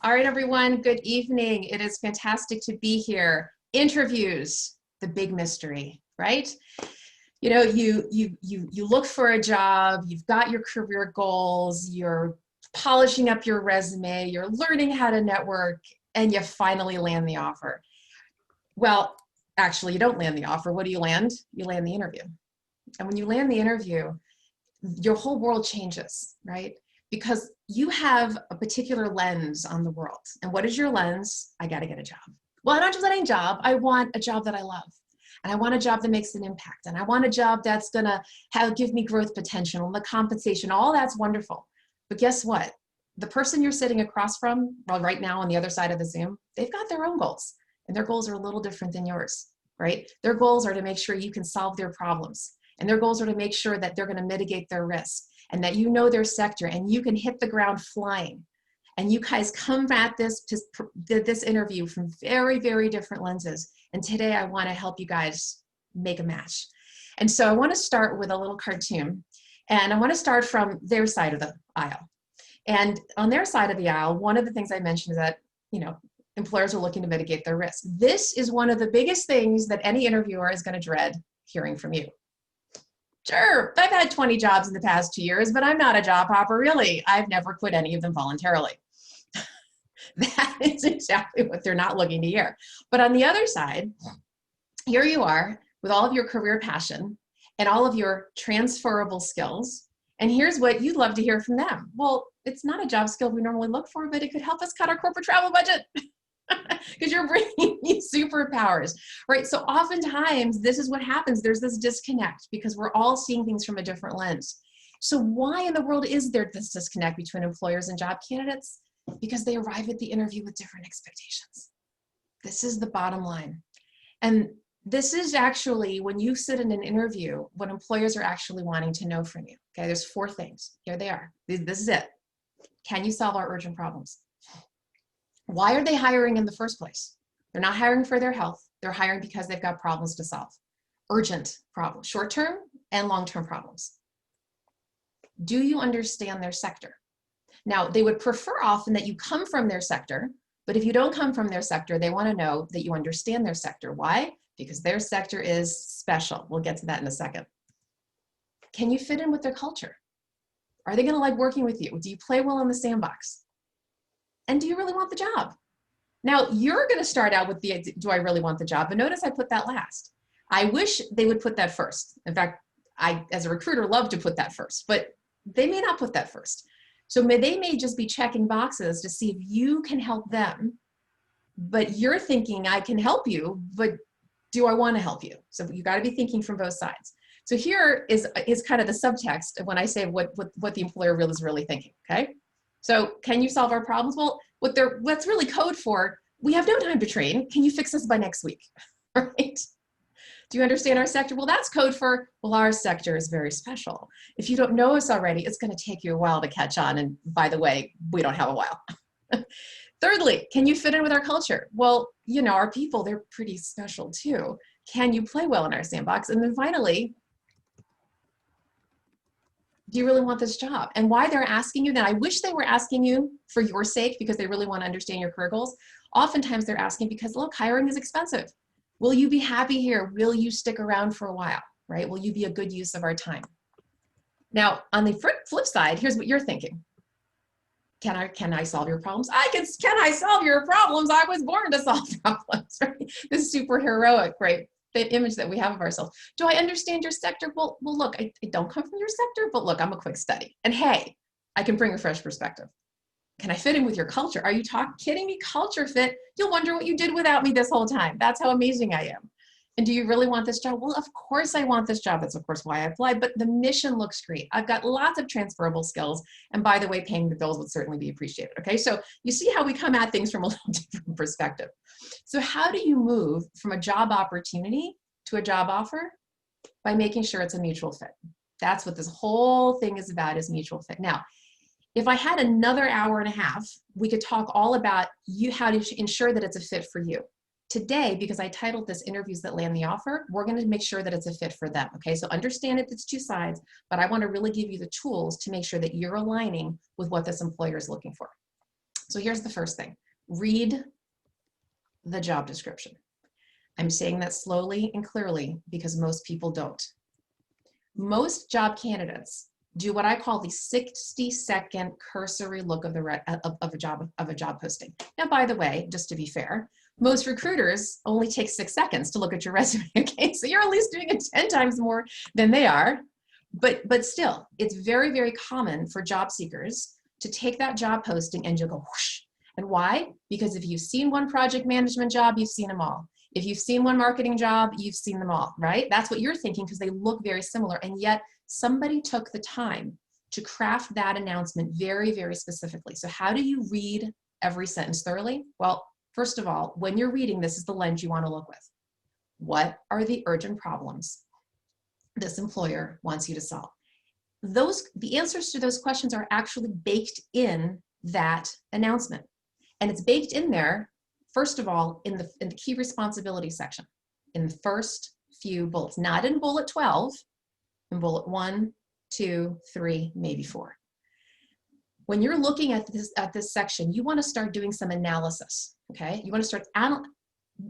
All right, everyone, good evening. It is fantastic to be here. Interviews, the big mystery, right? You know, you look for a job, you've got your career goals, you're polishing up your resume, you're learning how to network, and you finally land the offer. Well, actually, you don't land the offer. What do you land? You land the interview. And when you land the interview, your whole world changes, right? Because you have a particular lens on the world. And what is your lens? I got to get a job. Well, I don't just want any job. I want a job that I love. And I want a job that makes an impact. And I want a job that's going to give me growth potential and the compensation. All that's wonderful. But guess what? The person you're sitting across from, well, right now on the other side of the Zoom, they've got their own goals. And their goals are a little different than yours, right? Their goals are to make sure you can solve their problems. And their goals are to make sure that they're going to mitigate their risk and that you know their sector and you can hit the ground flying. And you guys come at this interview from very, very different lenses. And today I want to help you guys make a match. And so I want to start with a little cartoon. And I want to start from their side of the aisle. And on their side of the aisle, one of the things I mentioned is that, you know, employers are looking to mitigate their risk. This is one of the biggest things that any interviewer is going to dread hearing from you. Sure, I've had 20 jobs in the past 2 years, but I'm not a job hopper, really. I've never quit any of them voluntarily. That is exactly what they're not looking to hear. But on the other side, here you are with all of your career passion and all of your transferable skills. And here's what you'd love to hear from them. Well, it's not a job skill we normally look for, but it could help us cut our corporate travel budget. Because you're bringing these superpowers, right? So oftentimes this is what happens. There's this disconnect because we're all seeing things from a different lens. So why in the world is there this disconnect between employers and job candidates? Because they arrive at the interview with different expectations. This is the bottom line. And this is actually, when you sit in an interview, what employers are actually wanting to know from you. Okay, there's 4 things. Here they are. This is it. Can you solve our urgent problems? Why are they hiring in the first place? They're not hiring for their health. They're hiring because they've got problems to solve. Urgent problems, short-term and long-term problems. Do you understand their sector? Now, they would prefer often that you come from their sector, but if you don't come from their sector, they want to know that you understand their sector. Why? Because their sector is special. We'll get to that in a second. Can you fit in with their culture? Are they going to like working with you? Do you play well in the sandbox? And do you really want the job? Now, you're going to start out with the, do I really want the job? But notice I put that last. I wish they would put that first. In fact, I, as a recruiter, love to put that first, but they may not put that first. So they may just be checking boxes to see if you can help them, but you're thinking, I can help you, but do I want to help you? So you got to be thinking from both sides. So here is kind of the subtext of when I say what the employer really is really thinking, okay? So can you solve our problems? Well, what's really code for, we have no time to train. Can you fix this by next week, right? Do you understand our sector? Well, that's code for, well, our sector is very special. If you don't know us already, it's going to take you a while to catch on. And by the way, we don't have a while. Thirdly, can you fit in with our culture? Well, you know, our people, they're pretty special too. Can you play well in our sandbox? And then finally, do you really want this job? And why they're asking you that, I wish they were asking you for your sake because they really want to understand your career goals. Oftentimes they're asking because, look, hiring is expensive. Will you be happy here? Will you stick around for a while, right? Will you be a good use of our time? Now, on the flip side, here's what you're thinking. Can I solve your problems? Can I solve your problems? I was born to solve problems, right? This is super heroic, right? The image that we have of ourselves. Do I understand your sector? Well, look, I don't come from your sector, but look, I'm a quick study. And hey, I can bring a fresh perspective. Can I fit in with your culture? Are you kidding me? Culture fit? You'll wonder what you did without me this whole time. That's how amazing I am. And do you really want this job? Well, of course I want this job. That's of course why I applied, but the mission looks great. I've got lots of transferable skills. And by the way, paying the bills would certainly be appreciated. Okay, so you see how we come at things from a little different perspective. So how do you move from a job opportunity to a job offer? By making sure it's a mutual fit. That's what this whole thing is about, is mutual fit. Now, if I had another hour and a half, we could talk all about how to ensure that it's a fit for you. Today, because I titled this Interviews That Land the Offer, we're going to make sure that it's a fit for them. Okay, so understand it's 2 sides, but I want to really give you the tools to make sure that you're aligning with what this employer is looking for. So here's the first thing. Read the job description. I'm saying that slowly and clearly because most people don't. Most job candidates do what I call the 60-second cursory look of a job posting. Now, by the way, just to be fair, most recruiters only take 6 seconds to look at your resume. Okay, so you're at least doing it 10 times more than they are. But still, it's very, very common for job seekers to take that job posting and you'll go whoosh. And why? Because if you've seen one project management job, you've seen them all. If you've seen one marketing job, you've seen them all, right? That's what you're thinking because they look very similar. And yet somebody took the time to craft that announcement very, very specifically. So how do you read every sentence thoroughly? Well, first of all, when you're reading, this is the lens you want to look with. What are the urgent problems this employer wants you to solve? The answers to those questions are actually baked in that announcement. And it's baked in there, first of all, in the key responsibility section, in the first few bullets, not in bullet 12, in bullet 1, 2, 3, maybe 4. When you're looking at this section, you want to start doing some analysis, okay? You want to start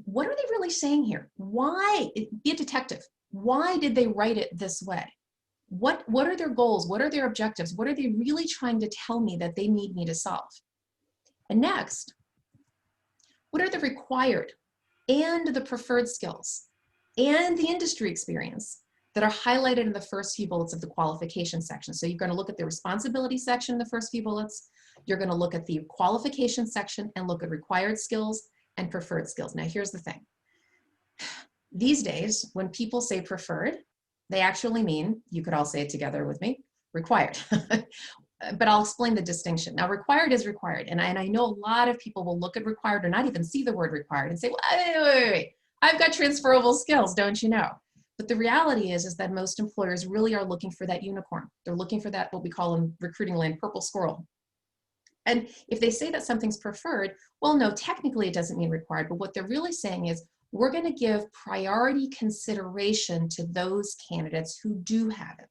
what are they really saying here? Why? Be a detective. Why did they write it this way? What are their goals? What are their objectives? What are they really trying to tell me that they need me to solve? And next, what are the required and the preferred skills and the industry experience that are highlighted in the first few bullets of the qualification section? So you're going to look at the responsibility section in the first few bullets. You're going to look at the qualification section and look at required skills and preferred skills. Now, here's the thing. These days, when people say preferred, they actually mean, you could all say it together with me, required. But I'll explain the distinction. Now, required is required. And I know a lot of people will look at required or not even see the word required and say, well, wait. I've got transferable skills, don't you know? But the reality is that most employers really are looking for that unicorn. They're looking for that, what we call in recruiting land, purple squirrel. And if they say that something's preferred, well, no, technically it doesn't mean required. But what they're really saying is, we're going to give priority consideration to those candidates who do have it.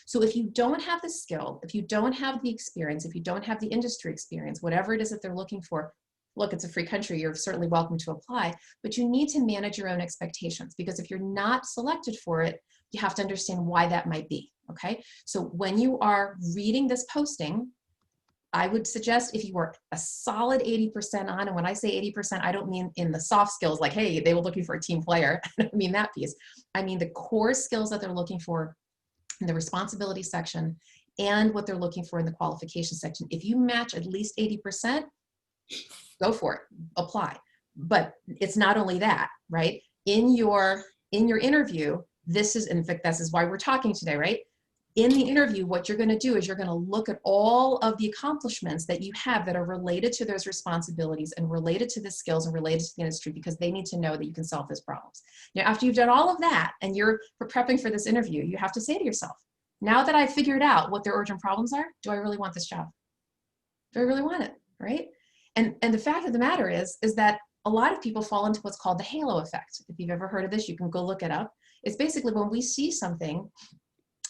So if you don't have the skill, if you don't have the experience, if you don't have the industry experience, whatever it is that they're looking for, look, it's a free country, you're certainly welcome to apply, but you need to manage your own expectations, because if you're not selected for it, you have to understand why that might be, okay? So when you are reading this posting, I would suggest if you were a solid 80% on, and when I say 80%, I don't mean in the soft skills, like, hey, they were looking for a team player. I don't mean that piece. I mean the core skills that they're looking for in the responsibility section and what they're looking for in the qualification section. If you match at least 80%, go for it, apply. But it's not only that, right? In your interview, this is, in fact, this is why we're talking today, right? In the interview, what you're going to do is you're going to look at all of the accomplishments that you have that are related to those responsibilities and related to the skills and related to the industry, because they need to know that you can solve those problems. Now, after you've done all of that and you're prepping for this interview, you have to say to yourself, now that I've figured out what their urgent problems are, do I really want this job? Do I really want it, right? And the fact of the matter is that a lot of people fall into what's called the halo effect. If you've ever heard of this, you can go look it up. It's basically when we see something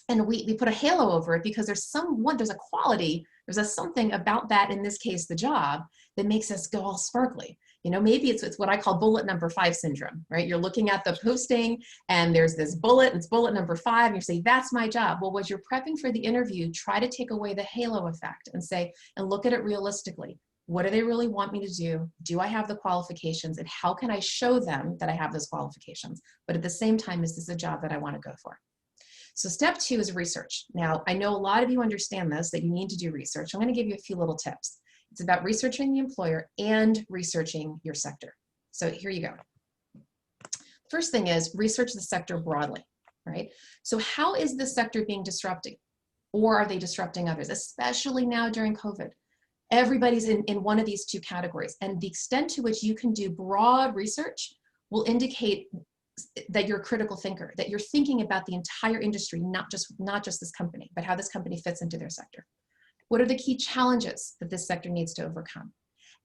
and we put a halo over it because there's a quality, there's a something about that, in this case, the job, that makes us go all sparkly. You know, maybe it's what I call bullet number 5 syndrome, right? You're looking at the posting and there's this bullet, and it's bullet number 5, and you say, that's my job. Well, as you're prepping for the interview, try to take away the halo effect and look at it realistically. What do they really want me to do? Do I have the qualifications? And how can I show them that I have those qualifications? But at the same time, is this a job that I want to go for? So step 2 is research. Now, I know a lot of you understand this, that you need to do research. I'm going to give you a few little tips. It's about researching the employer and researching your sector. So here you go. First thing is research the sector broadly, right? So how is this sector being disrupted? Or are they disrupting others, especially now during COVID? Everybody's in one of these 2 categories. And the extent to which you can do broad research will indicate that you're a critical thinker, that you're thinking about the entire industry, not just this company, but how this company fits into their sector. What are the key challenges that this sector needs to overcome?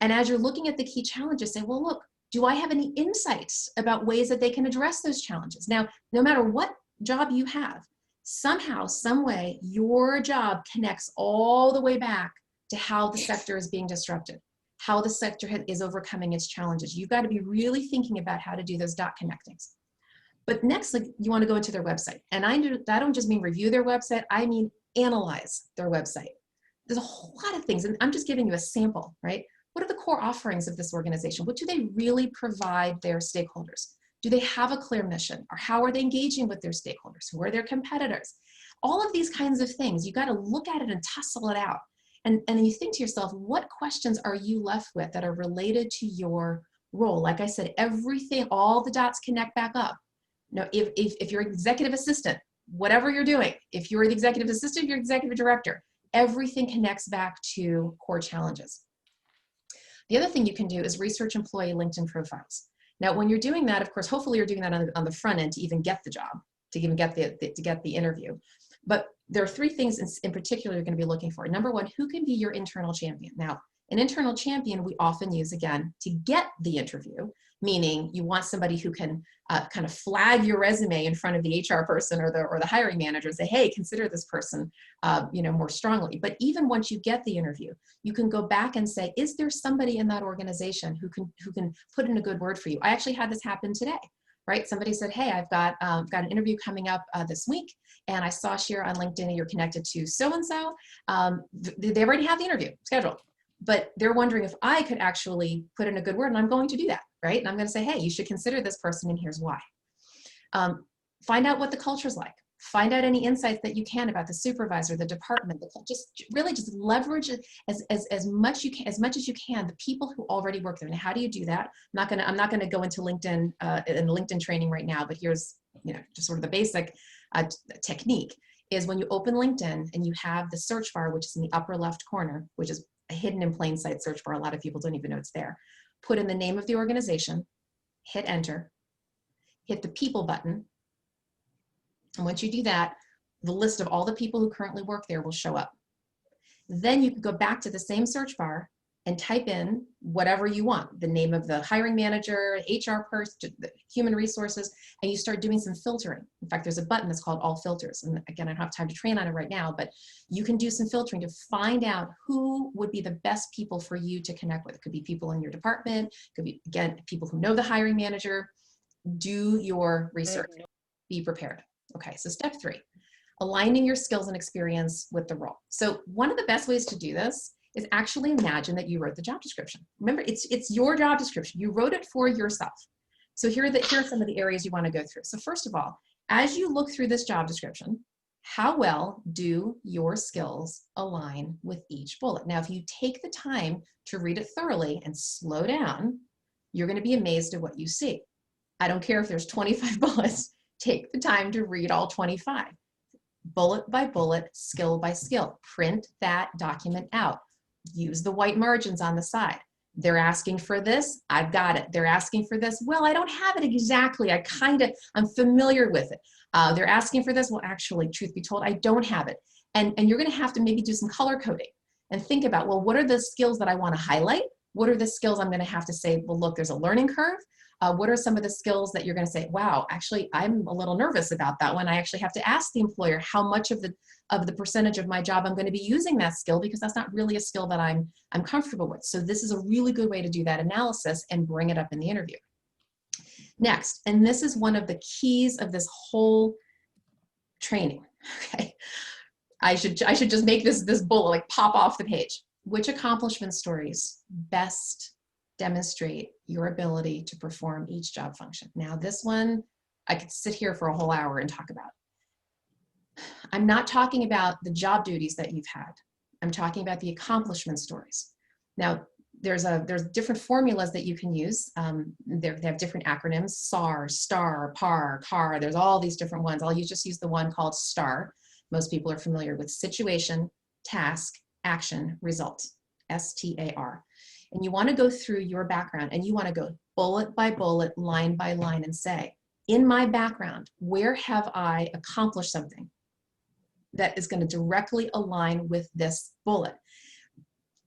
And as you're looking at the key challenges, say, well, look, do I have any insights about ways that they can address those challenges? Now, no matter what job you have, somehow, some way, your job connects all the way back to how the sector is being disrupted. how the sector is overcoming its challenges. You've got to be really thinking about how to do those dot connectings. But next, like, you want to go into their website. And I don't just mean review their website, I mean analyze their website. There's a whole lot of things, and I'm just giving you a sample, right? What are the core offerings of this organization? What do they really provide their stakeholders? Do they have a clear mission? Or how are they engaging with their stakeholders? Who are their competitors? All of these kinds of things, you got to look at it and tussle it out. And then you think to yourself, what questions are you left with that are related to your role? Like I said, everything, all the dots connect back up. Now, if you're executive assistant, whatever you're doing, if you're the executive assistant, you're executive director, everything connects back to core challenges. The other thing you can do is research employee LinkedIn profiles. Now, when you're doing that, of course, hopefully you're doing that on the front end to even get the job, to even get the interview. But there are three things in particular you're going to be looking for. Number one, who can be your internal champion? Now, an internal champion we often use, again, to get the interview, meaning you want somebody who can kind of flag your resume in front of the HR person or the hiring manager and say, hey, consider this person more strongly. But even once you get the interview, you can go back and say, is there somebody in that organization who can put in a good word for you? I actually had this happen today. Right? Somebody said, hey, I've got an interview coming up this week, and I saw here on LinkedIn you're connected to so-and-so. They already have the interview scheduled, but they're wondering if I could actually put in a good word, and I'm going to do that, right? And I'm going to say, hey, you should consider this person, and here's why. Find out what the culture's like. Find out any insights that you can about the supervisor, the department. Just leverage it as much as you can the people who already work there. Now, how do you do that? I'm not gonna go into LinkedIn and LinkedIn training right now, but here's just sort of the basic technique is when you open LinkedIn and you have the search bar, which is in the upper left corner, which is a hidden in plain sight search bar. A lot of people don't even know it's there. Put in the name of the organization, hit enter, hit the people button. And once you do that, the list of all the people who currently work there will show up. Then you can go back to the same search bar and type in whatever you want, the name of the hiring manager, HR person, human resources, and you start doing some filtering. In fact, there's a button that's called all filters. And again, I don't have time to train on it right now, but you can do some filtering to find out who would be the best people for you to connect with. It could be people in your department, it could be, again, people who know the hiring manager. Do your research, be prepared. Okay, so step 3, aligning your skills and experience with the role. So one of the best ways to do this is actually imagine that you wrote the job description. Remember, it's your job description. You wrote it for yourself. So here are some of the areas you want to go through. So first of all, as you look through this job description, how well do your skills align with each bullet? Now, if you take the time to read it thoroughly and slow down, you're going to be amazed at what you see. I don't care if there's 25 bullets. Take the time to read all 25. Bullet by bullet, skill by skill. Print that document out. Use the white margins on the side. They're asking for this, I've got it. They're asking for this, well, I don't have it exactly. I'm familiar with it. They're asking for this, well, actually, truth be told, I don't have it. And you're gonna have to maybe do some color coding and think about, well, what are the skills that I wanna highlight? What are the skills I'm gonna have to say, well, look, there's a learning curve. What are some of the skills that you're going to say, wow, actually, I'm a little nervous about that one. I actually have to ask the employer how much of the percentage of my job I'm going to be using that skill, because that's not really a skill that I'm comfortable with. So this is a really good way to do that analysis and bring it up in the interview. Next, and this is one of the keys of this whole training. Okay, I should just make this bullet like pop off the page. Which accomplishment stories best demonstrate your ability to perform each job function? Now, this one, I could sit here for a whole hour and talk about. I'm not talking about the job duties that you've had. I'm talking about the accomplishment stories. Now, there's different formulas that you can use. They have different acronyms: SAR, STAR, PAR, CAR. There's all these different ones. I'll just use the one called STAR. Most people are familiar with: situation, task, action, result. STAR. And you want to go through your background and you want to go bullet by bullet, line by line, and say, in my background, where have I accomplished something that is going to directly align with this bullet?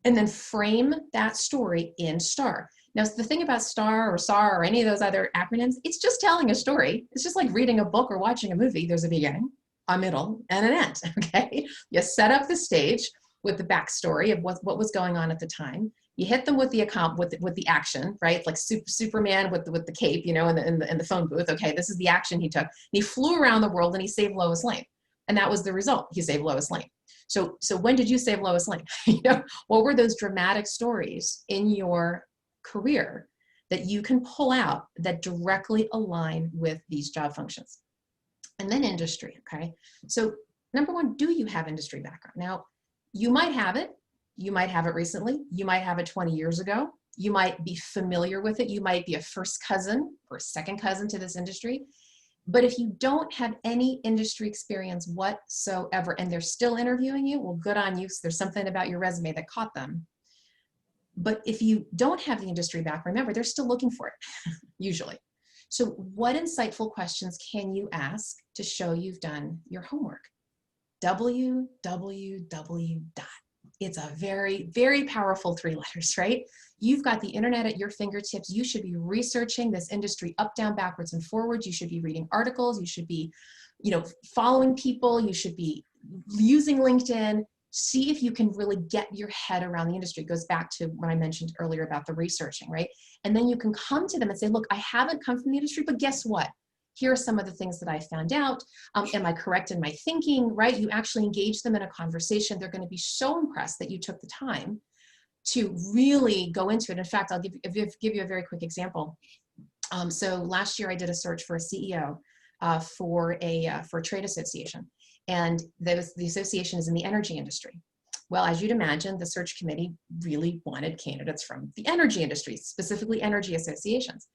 And then frame that story in STAR. Now, the thing about STAR or SAR or any of those other acronyms, it's just telling a story. It's just like reading a book or watching a movie. There's a beginning, a middle, and an end, okay? You set up the stage with the backstory of what was going on at the time. You hit them with the action, right? Like Superman with the cape, you know, in the phone booth. Okay, this is the action he took. And he flew around the world and he saved Lois Lane, and that was the result. He saved Lois Lane. So when did you save Lois Lane? You know, what were those dramatic stories in your career that you can pull out that directly align with these job functions? And then industry. Okay, so number one, do you have industry background? Now, you might have it. You might have it recently. You might have it 20 years ago. You might be familiar with it. You might be a first cousin or a second cousin to this industry. But if you don't have any industry experience whatsoever and they're still interviewing you, well, good on you. So there's something about your resume that caught them. But if you don't have the industry background, remember, they're still looking for it, usually. So what insightful questions can you ask to show you've done your homework? www. It's a very, very powerful 3 letters, right? You've got the internet at your fingertips. You should be researching this industry up, down, backwards, and forwards. You should be reading articles. You should be, you know, following people. You should be using LinkedIn. See if you can really get your head around the industry. It goes back to what I mentioned earlier about the researching, right? And then you can come to them and say, look, I haven't come from the industry, but guess what? Here are some of the things that I found out. Am I correct in my thinking, right? You actually engage them in a conversation. They're going to be so impressed that you took the time to really go into it. In fact, I'll give you a very quick example. So last year I did a search for a CEO for a trade association. And the association is in the energy industry. Well, as you'd imagine, the search committee really wanted candidates from the energy industry, specifically energy associations.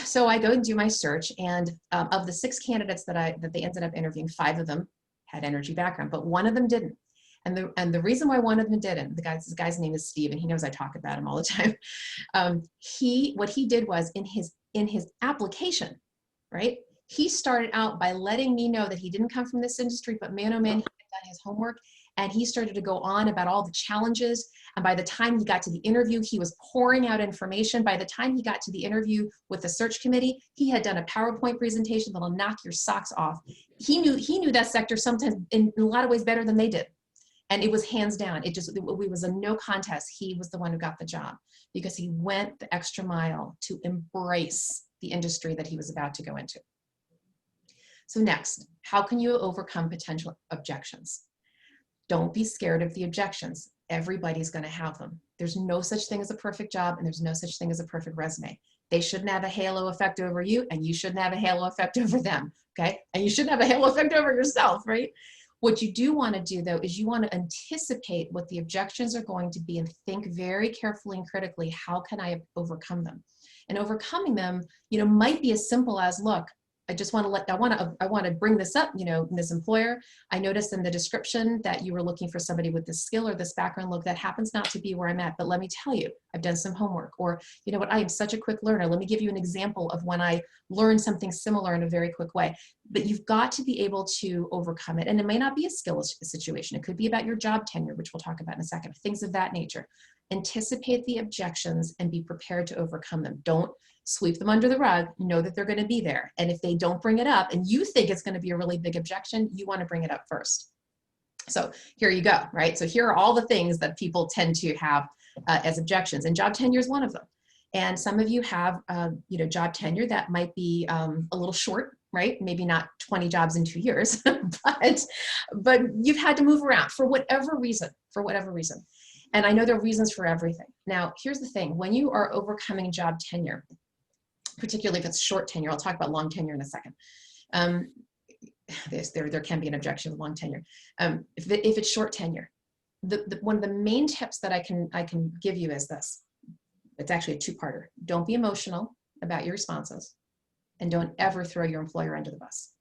So I go and do my search, and of the 6 candidates that they ended up interviewing, 5 of them had energy background, but 1 of them didn't. And the reason why 1 of them didn't, the guy's name is Steve, and he knows I talk about him all the time. What he did was in his application, right? He started out by letting me know that he didn't come from this industry, but man, oh man, he had done his homework. And he started to go on about all the challenges. And by the time he got to the interview, he was pouring out information. By the time he got to the interview with the search committee, he had done a PowerPoint presentation that'll knock your socks off. He knew that sector sometimes in a lot of ways better than they did. And it was hands down. It was a no contest. He was the one who got the job because he went the extra mile to embrace the industry that he was about to go into. So next, how can you overcome potential objections? Don't be scared of the objections. Everybody's going to have them. There's no such thing as a perfect job, and there's no such thing as a perfect resume. They shouldn't have a halo effect over you, and you shouldn't have a halo effect over them, okay? And you shouldn't have a halo effect over yourself, right? What you do want to do, though, is you want to anticipate what the objections are going to be and think very carefully and critically, how can I overcome them? And overcoming them, you know, might be as simple as, look, I want to bring this up, you know, Ms. Employer. I noticed in the description that you were looking for somebody with this skill or this background. Look, that happens not to be where I'm at, but let me tell you, I've done some homework. Or, you know what, I am such a quick learner. Let me give you an example of when I learned something similar in a very quick way. But you've got to be able to overcome it. And it may not be a skill situation. It could be about your job tenure, which we'll talk about in a second, things of that nature. Anticipate the objections and be prepared to overcome them. Don't sweep them under the rug. Know that they're going to be there. And if they don't bring it up and you think it's going to be a really big objection, you want to bring it up first. So here you go, right? So here are all the things that people tend to have as objections, and job tenure is one of them. And some of you have, you know, job tenure that might be a little short, right? Maybe not 20 jobs in 2 years, but you've had to move around for whatever reason, And I know there are reasons for everything. Now, here's the thing. When you are overcoming job tenure, particularly if it's short tenure, I'll talk about long tenure in a second. There can be an objection with long tenure. If it's short tenure, one of the main tips that I can give you is this. It's actually a 2-parter. Don't be emotional about your responses, and don't ever throw your employer under the bus.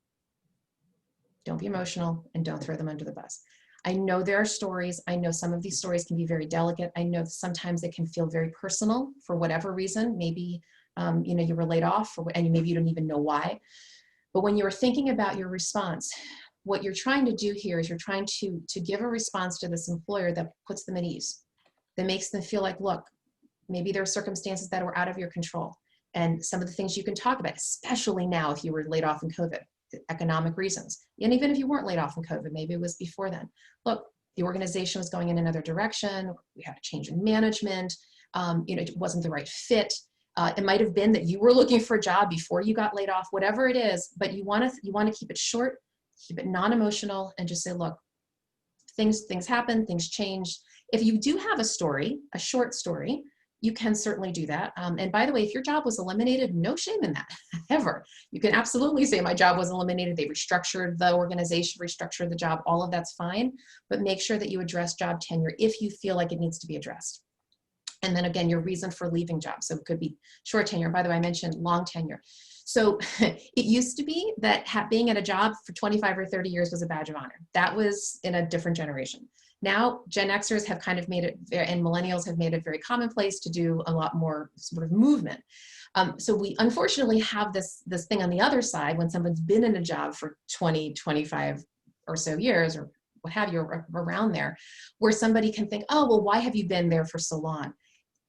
Don't be emotional and don't throw them under the bus. I know there are stories. I know some of these stories can be very delicate. I know sometimes it can feel very personal for whatever reason. Maybe you know, you were laid off, and maybe you don't even know why. But when you're thinking about your response, what you're trying to do here is you're trying to give a response to this employer that puts them at ease, that makes them feel like, look, maybe there are circumstances that were out of your control, and some of the things you can talk about, especially now if you were laid off in COVID, economic reasons. And even if you weren't laid off in COVID, maybe it was before then. Look, the organization was going in another direction. We had a change in management. you know, it wasn't the right fit. It might have been that you were looking for a job before you got laid off, whatever it is, but you want to keep it short, keep it non-emotional, and just say, look, things happen, things change. If you do have a story, a short story, you can certainly do that. And by the way, if your job was eliminated, no shame in that, ever. You can absolutely say my job was eliminated. They restructured the organization, restructured the job, all of that's fine. But make sure that you address job tenure if you feel like it needs to be addressed. And then again, your reason for leaving jobs. So it could be short tenure. By the way, I mentioned long tenure. So it used to be that being at a job for 25 or 30 years was a badge of honor. That was in a different generation. Now, Gen Xers have kind of made it, and millennials have made it very commonplace to do a lot more sort of movement. So we unfortunately have this thing on the other side when someone's been in a job for 20, 25 or so years, or what have you, around there, where somebody can think, oh, well, why have you been there for so long?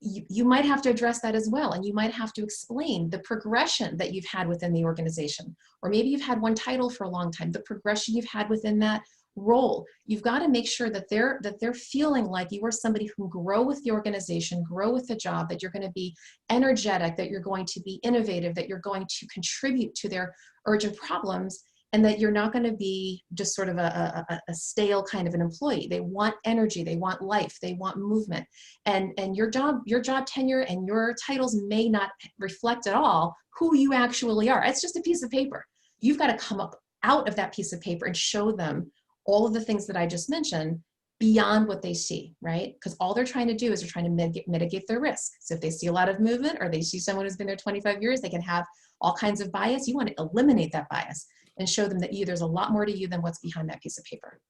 You might have to address that as well. And you might have to explain the progression that you've had within the organization. Or maybe you've had one title for a long time, the progression you've had within that role. You've got to make sure that they're feeling like you are somebody who can grow with the organization, grow with the job, that you're going to be energetic, that you're going to be innovative, that you're going to contribute to their urgent problems, and that you're not going to be just sort of a stale kind of an employee. They want energy, they want life, they want movement. And your job tenure and your titles may not reflect at all who you actually are. It's just a piece of paper. You've got to come up out of that piece of paper and show them all of the things that I just mentioned beyond what they see, right? Because all they're trying to do is they're trying to mitigate their risk. So if they see a lot of movement, or they see someone who's been there 25 years, they can have all kinds of bias. You want to eliminate that bias and show them that there's a lot more to you than what's behind that piece of paper.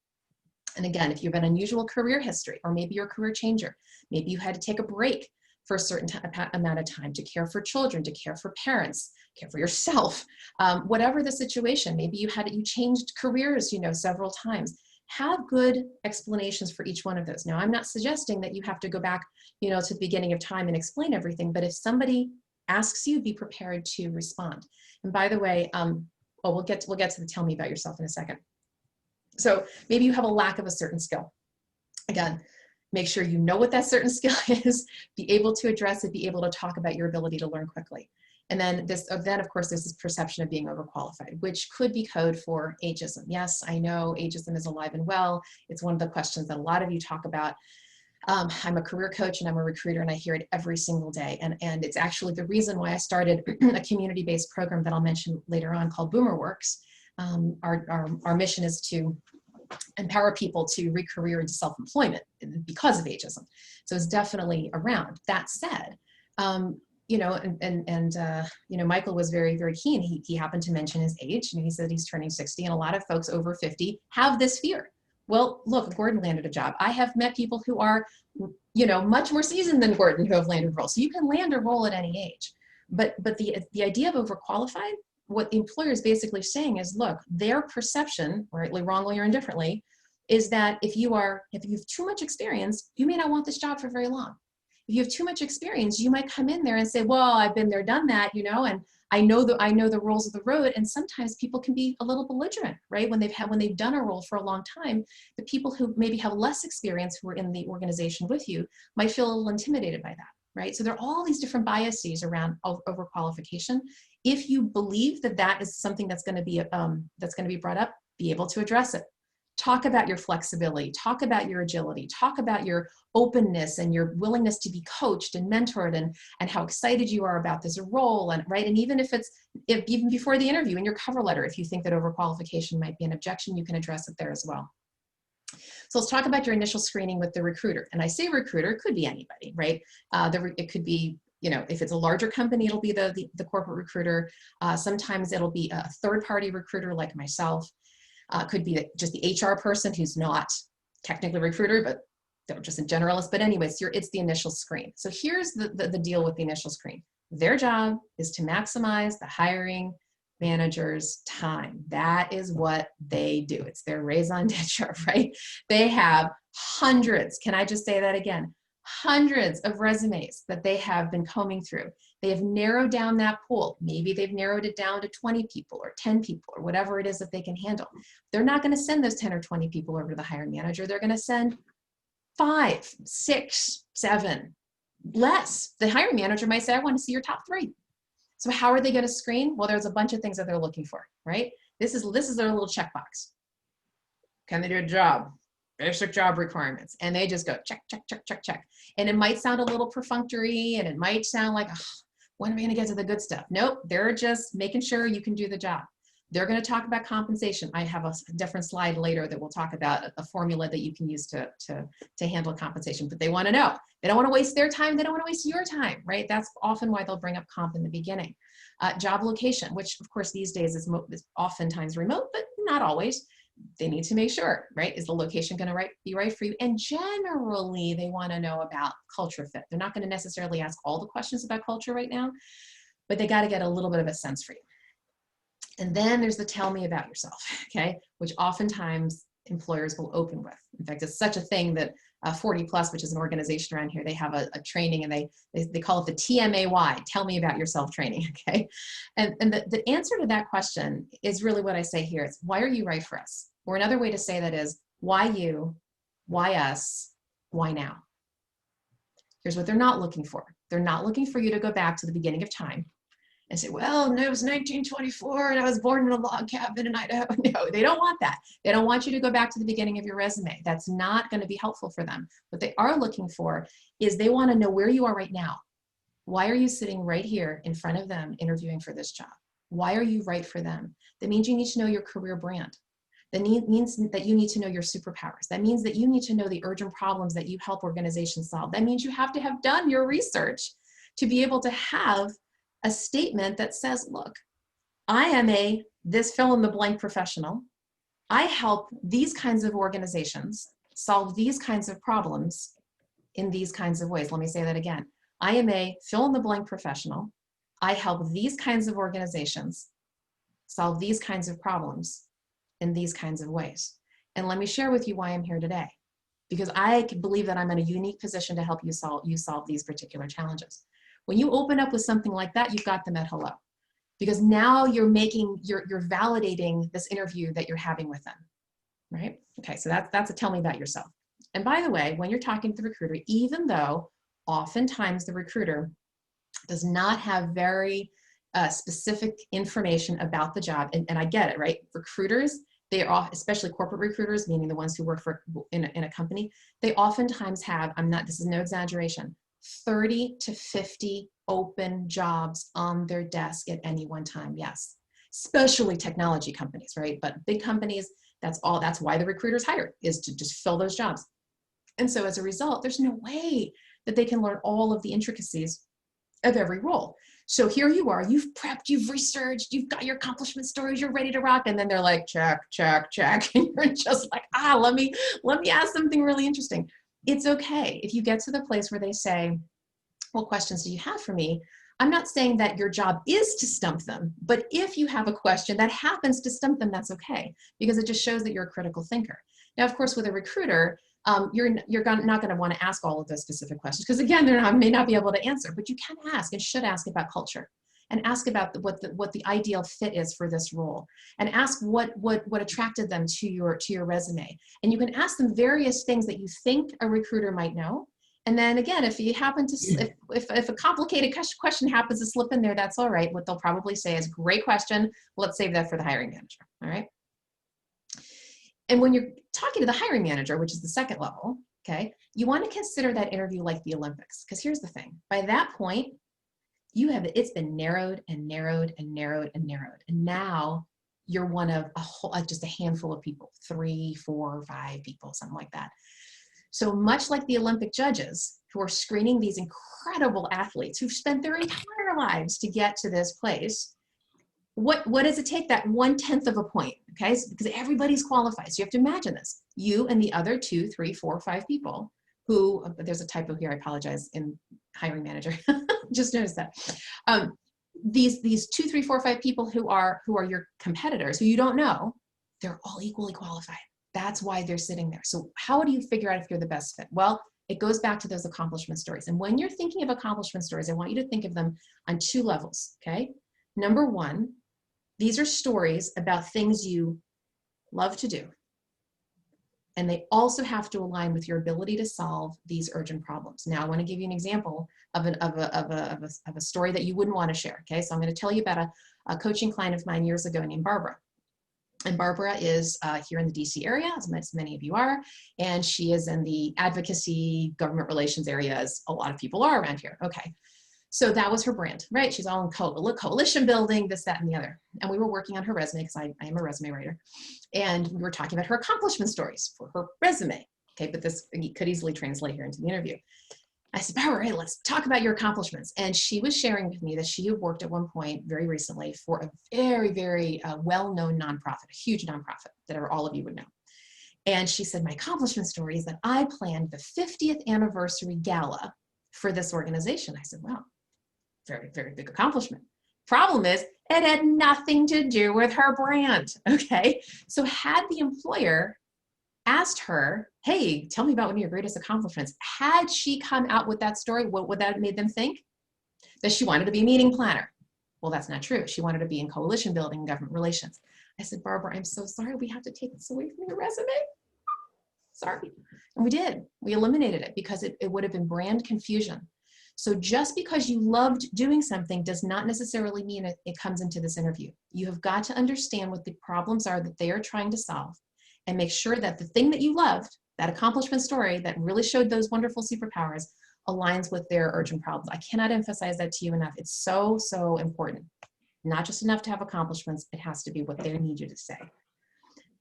And again, if you have an unusual career history, or maybe you're a career changer, maybe you had to take a break for a certain amount of time to care for children, to care for parents, care for yourself, whatever the situation, maybe you changed careers, several times. Have good explanations for each one of those. Now, I'm not suggesting that you have to go back, to the beginning of time and explain everything, but if somebody asks you, be prepared to respond. And by the way, we'll get to the tell me about yourself in a second. So maybe you have a lack of a certain skill. Again, make sure you know what that certain skill is, be able to address it, be able to talk about your ability to learn quickly. And then of course, there's this perception of being overqualified, which could be code for ageism. Yes, I know ageism is alive and well. It's one of the questions that a lot of you talk about. I'm a career coach and I'm a recruiter, and I hear it every single day. And it's actually the reason why I started a community-based program that I'll mention later on called Boomer Works. Our mission is to empower people to re-career into self-employment because of ageism. So it's definitely around. That said, Michael was very, very keen. He happened to mention his age, and he said he's turning 60, and a lot of folks over 50 have this fear. Well, look, Gordon landed a job. I have met people who are, much more seasoned than Gordon who have landed roles. So you can land a role at any age. But the idea of overqualified, what the employer is basically saying is, look, their perception, rightly, wrongly, or indifferently, is that if you have too much experience, you may not want this job for very long. If you have too much experience, you might come in there and say, well, I've been there, done that, and I know the rules of the road. And sometimes people can be a little belligerent, right? When they've done a role for a long time, the people who maybe have less experience who are in the organization with you might feel a little intimidated by that, right? So there are all these different biases around overqualification. If you believe that is something that's going to be brought up, be able to address it. Talk about your flexibility, talk about your agility, talk about your openness and your willingness to be coached and mentored, and how excited you are about this role, and right. And even if even before the interview, in your cover letter, if you think that overqualification might be an objection, you can address it there as well. So let's talk about your initial screening with the recruiter. And I say recruiter, it could be anybody, right? It could be, if it's a larger company, it'll be the corporate recruiter. Sometimes it'll be a third-party recruiter like myself. Could be just the HR person who's not technically a recruiter, but they're just a generalist. But anyways, it's the initial screen. So here's the deal with the initial screen. Their job is to maximize the hiring manager's time. That is what they do. It's their raison d'etre, right? They have hundreds, can I just say that again? Hundreds of resumes that they have been combing through. They have narrowed down that pool. Maybe they've narrowed it down to 20 people or 10 people or whatever it is that they can handle. They're not going to send those 10 or 20 people over to the hiring manager. They're going to send 5, 6, 7, Less. The hiring manager might say, I want to see your top 3. So how are they going to screen? Well, there's a bunch of things that they're looking for, right? This is their little checkbox. Can they do a job? Basic job requirements. And they just go check, check, check, check, check. And it might sound a little perfunctory, and it might sound like, oh, when are we going to get to the good stuff? Nope, they're just making sure you can do the job. They're going to talk about compensation. I have a different slide later that will talk about a formula that you can use to handle compensation, but they want to know. They don't want to waste their time. They don't want to waste your time, right? That's often why they'll bring up comp in the beginning. Job location, which of course these days is oftentimes remote, but not always. They need to make sure, right? Is the location going to be right for you? And generally, they want to know about culture fit. They're not going to necessarily ask all the questions about culture right now, but they got to get a little bit of a sense for you. And then there's the tell me about yourself, okay? Which oftentimes employers will open with. In fact, it's such a thing that 40 Plus, which is an organization around here, they have a training, and they call it the TMAY, tell me about yourself training, okay? And the answer to that question is really what I say here. It's, why are you right for us? Or another way to say that is, why you, why us, why now? Here's what they're not looking for. They're not looking for you to go back to the beginning of time and say, well, no, it was 1924 and I was born in a log cabin in Idaho. No, they don't want that. They don't want you to go back to the beginning of your resume. That's not going to be helpful for them. What they are looking for is they want to know where you are right now. Why are you sitting right here in front of them interviewing for this job? Why are you right for them? That means you need to know your career brand. That means that you need to know your superpowers. That means that you need to know the urgent problems that you help organizations solve. That means you have to have done your research to be able to have a statement that says, look, I am this fill in the blank professional. I help these kinds of organizations solve these kinds of problems in these kinds of ways. Let me say that again. I am a fill in the blank professional. I help these kinds of organizations solve these kinds of problems in these kinds of ways. And let me share with you why I'm here today. Because I believe that I'm in a unique position to help you solve these particular challenges. When you open up with something like that, you've got them at hello. Because now you're validating this interview that you're having with them, right? Okay, so that's a tell me about yourself. And by the way, when you're talking to the recruiter, even though oftentimes the recruiter does not have very specific information about the job, and I get it, right? Recruiters, they are, especially corporate recruiters, meaning the ones who work in a company, they oftentimes have, this is no exaggeration, 30 to 50 open jobs on their desk at any one time. Yes, especially technology companies, right? But big companies, that's why the recruiters hire, is to just fill those jobs. And so as a result, there's no way that they can learn all of the intricacies of every role. So here you are, you've prepped, you've researched, you've got your accomplishment stories, you're ready to rock. And then they're like, check, check, check. And you're just like, let me ask something really interesting. It's okay if you get to the place where they say, what questions do you have for me? I'm not saying that your job is to stump them, but if you have a question that happens to stump them, that's okay, because it just shows that you're a critical thinker. Now, of course, with a recruiter, you're not going to want to ask all of those specific questions, because again, may not be able to answer, but you can ask and should ask about culture, and ask about what the ideal fit is for this role, and ask what attracted them to your resume. And you can ask them various things that you think a recruiter might know. And then again, if you happen to, if a complicated question happens to slip in there, that's all right. What they'll probably say is, great question, let's save that for the hiring manager, all right? And when you're talking to the hiring manager, which is the second level, okay, you want to consider that interview like the Olympics. Because here's the thing, by that point, it's been narrowed and narrowed and narrowed and narrowed. And now you're one of just a handful of people, 3, 4, 5 people, something like that. So much like the Olympic judges who are screening these incredible athletes who've spent their entire lives to get to this place, what does it take? That 1/10 of a point, okay? Because everybody's qualified. So you have to imagine this. You and the other 2, 3, 4, 5 people who, there's a typo here, I apologize, in hiring manager, just noticed that. These 2, 3, 4, 5 people who are your competitors, who you don't know, they're all equally qualified. That's why they're sitting there. So how do you figure out if you're the best fit? Well, it goes back to those accomplishment stories. And when you're thinking of accomplishment stories, I want you to think of them on 2 levels, okay? Number 1, these are stories about things you love to do, And they also have to align with your ability to solve these urgent problems. Now, I want to give you an example of a story that you wouldn't want to share. Okay, so I'm going to tell you about a coaching client of mine years ago named Barbara. And Barbara is here in the DC area, as many of you are, and she is in the advocacy, government relations area, as a lot of people are around here. Okay, so that was her brand, right? She's all in coalition building, this, that, and the other. And we were working on her resume, because I am a resume writer. And we were talking about her accomplishment stories for her resume. Okay, but this could easily translate here into the interview. I said, Barbara, hey, let's talk about your accomplishments. And she was sharing with me that she had worked at one point very recently for a very, very well-known nonprofit, a huge nonprofit that all of you would know. And she said, my accomplishment story is that I planned the 50th anniversary gala for this organization. I said, wow, very, very big accomplishment. Problem is, it had nothing to do with her brand, okay? So had the employer asked her, hey, tell me about one of your greatest accomplishments, had she come out with that story, what would that have made them think? That she wanted to be a meeting planner. Well, that's not true. She wanted to be in coalition building and government relations. I said, Barbara, I'm so sorry. We have to take this away from your resume. Sorry. And we did. We eliminated it because it would have been brand confusion. So just because you loved doing something does not necessarily mean it comes into this interview. You have got to understand what the problems are that they are trying to solve, and make sure that the thing that you loved, that accomplishment story that really showed those wonderful superpowers, aligns with their urgent problems. I cannot emphasize that to you enough. It's so, so important. Not just enough to have accomplishments, it has to be what they need you to say.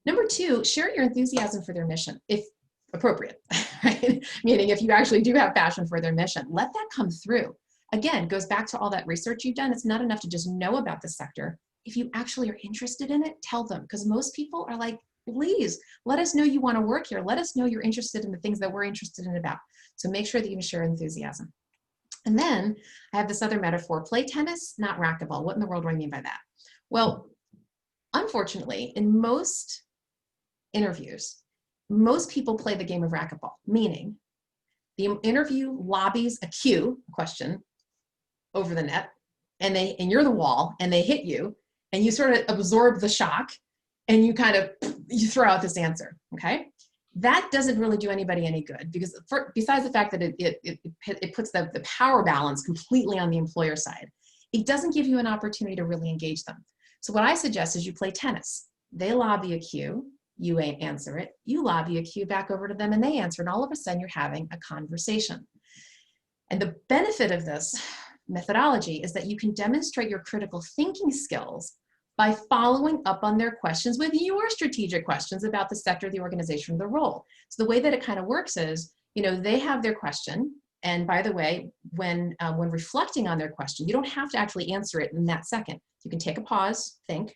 Number two, share your enthusiasm for their mission, if appropriate, right? Meaning if you actually do have passion for their mission, let that come through. Again, goes back to all that research you've done. It's not enough to just know about the sector. If you actually are interested in it, tell them, because most people are like, please let us know you want to work here. Let us know you're interested in the things that we're interested in about. So make sure that you share enthusiasm. And then I have this other metaphor, play tennis, not racquetball. What in the world do I mean by that? Well, unfortunately, in most interviews, most people play the game of racquetball, meaning the interview lobbies a cue, a question, over the net, and you're the wall, and they hit you, and you sort of absorb the shock, and you throw out this answer, okay? That doesn't really do anybody any good, because besides the fact that it puts the power balance completely on the employer side, it doesn't give you an opportunity to really engage them. So what I suggest is you play tennis. They lobby a cue, you answer it, you lobby a cue back over to them, and they answer, and all of a sudden you're having a conversation. And the benefit of this methodology is that you can demonstrate your critical thinking skills by following up on their questions with your strategic questions about the sector, the organization, or the role. So the way that it kind of works is, they have their question, and by the way, when reflecting on their question, you don't have to actually answer it in that second. You can take a pause, think.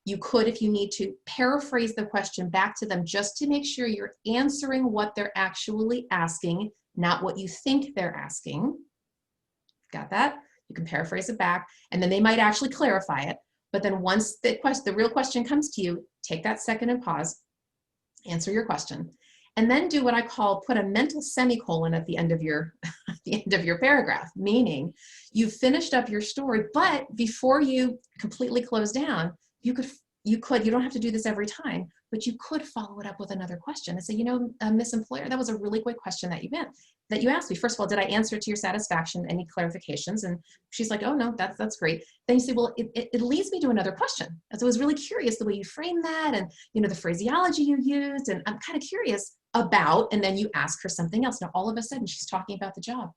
You could, if you need to, paraphrase the question back to them just to make sure you're answering what they're actually asking, not what you think they're asking. Got that? You can paraphrase it back, and then they might actually clarify it. But then once the real question comes to you, take that second and pause, answer your question, and then do what I call put a mental semicolon at the end of your paragraph, meaning you've finished up your story, but before you completely close down, you don't have to do this every time, but you could follow it up with another question and say, Miss Employer, that was a really great question that you asked me. First of all, did I answer it to your satisfaction? Any clarifications? And she's like, oh no, that's great. Then you say, well, it leads me to another question. And so I was really curious the way you framed that, and the phraseology you used, and I'm kind of curious about, and then you ask her something else. Now all of a sudden she's talking about the job.